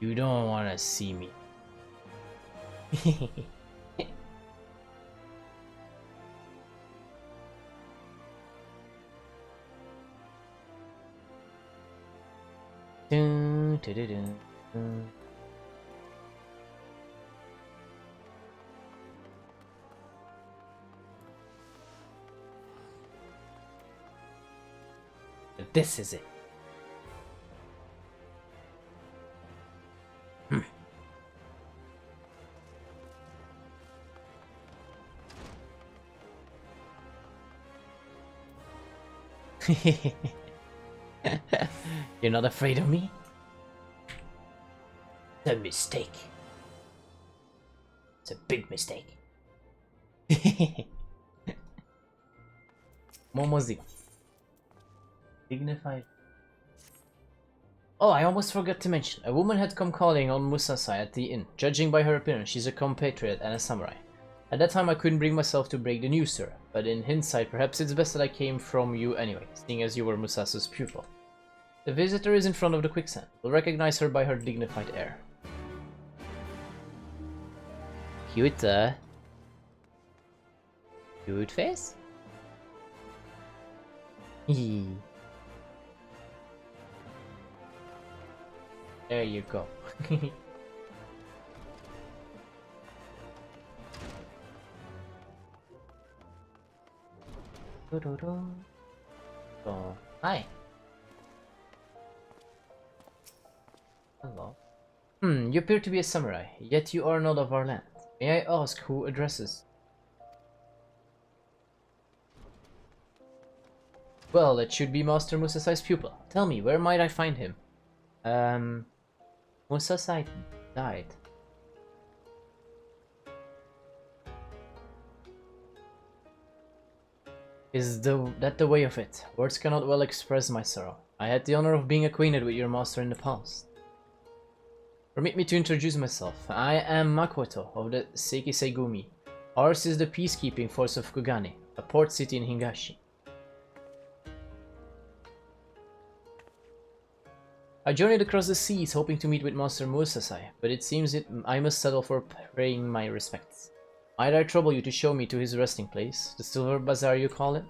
You don't wanna see me. Dun, dun, dun, dun, dun. This is it. You're not afraid of me? It's a mistake. It's a big mistake. Momozi. Dignified. Oh, I almost forgot to mention. A woman had come calling on Musasai at the inn. Judging by her appearance, she's a compatriot and a samurai. At that time I couldn't bring myself to break the news to her, but in hindsight perhaps it's best that I came from you anyway, seeing as you were Musasa's pupil. The visitor is in front of the quicksand. You'll recognize her by her dignified air. Cute face? Hee. There you go. Oh, hi. Hello. You appear to be a samurai, yet you are not of our land. May I ask who addresses? Well, it should be Master Musasai's pupil. Tell me, where might I find him? Musasai died. Is that the way of it? Words cannot well express my sorrow. I had the honor of being acquainted with your master in the past. Permit me to introduce myself. I am Makoto of the Seikisei-gumi. Ours is the peacekeeping force of Kugane, a port city in Higashi. I journeyed across the seas hoping to meet with Master Musasai, but it seems I must settle for paying my respects. Might I trouble you to show me to his resting place, the Silver Bazaar you call it?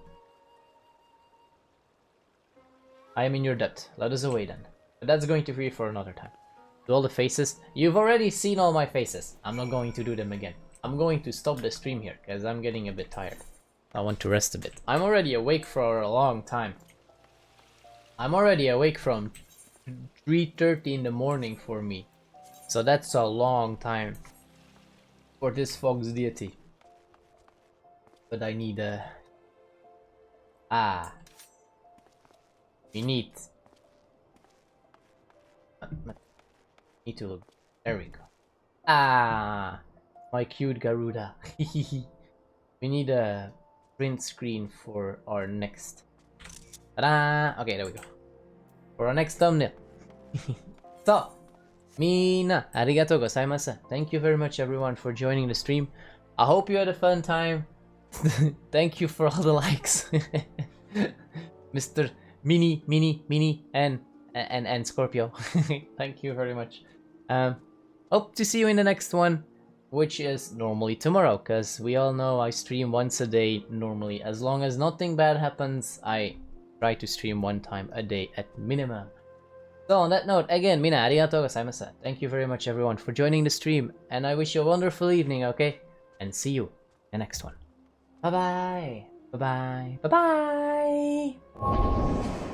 I am in your debt. Let us away then. But that's going to be for another time. Do all the faces? You've already seen all my faces. I'm not going to do them again. I'm going to stop the stream here, because I'm getting a bit tired. I want to rest a bit. I'm already awake for a long time. I'm already awake from 3:30 in the morning for me. So that's a long time for this Fog's deity. But I need we need to look. There we go. My cute Garuda. We need a print screen for our next. Ta-da! Okay, there we go. For our next thumbnail. So, mina, arigatou gozaimasu. Thank you very much everyone for joining the stream. I hope you had a fun time. Thank you for all the likes. Mr. Mini, and Scorpio. Thank you very much. Hope to see you in the next one, which is normally tomorrow, because we all know I stream once a day normally. As long as nothing bad happens, I try to stream one time a day at minimum. So on that note, again, mina, arigatou gozaimasu. Thank you very much everyone for joining the stream, and I wish you a wonderful evening, okay? And see you in the next one. Bye bye. Bye bye. Bye bye.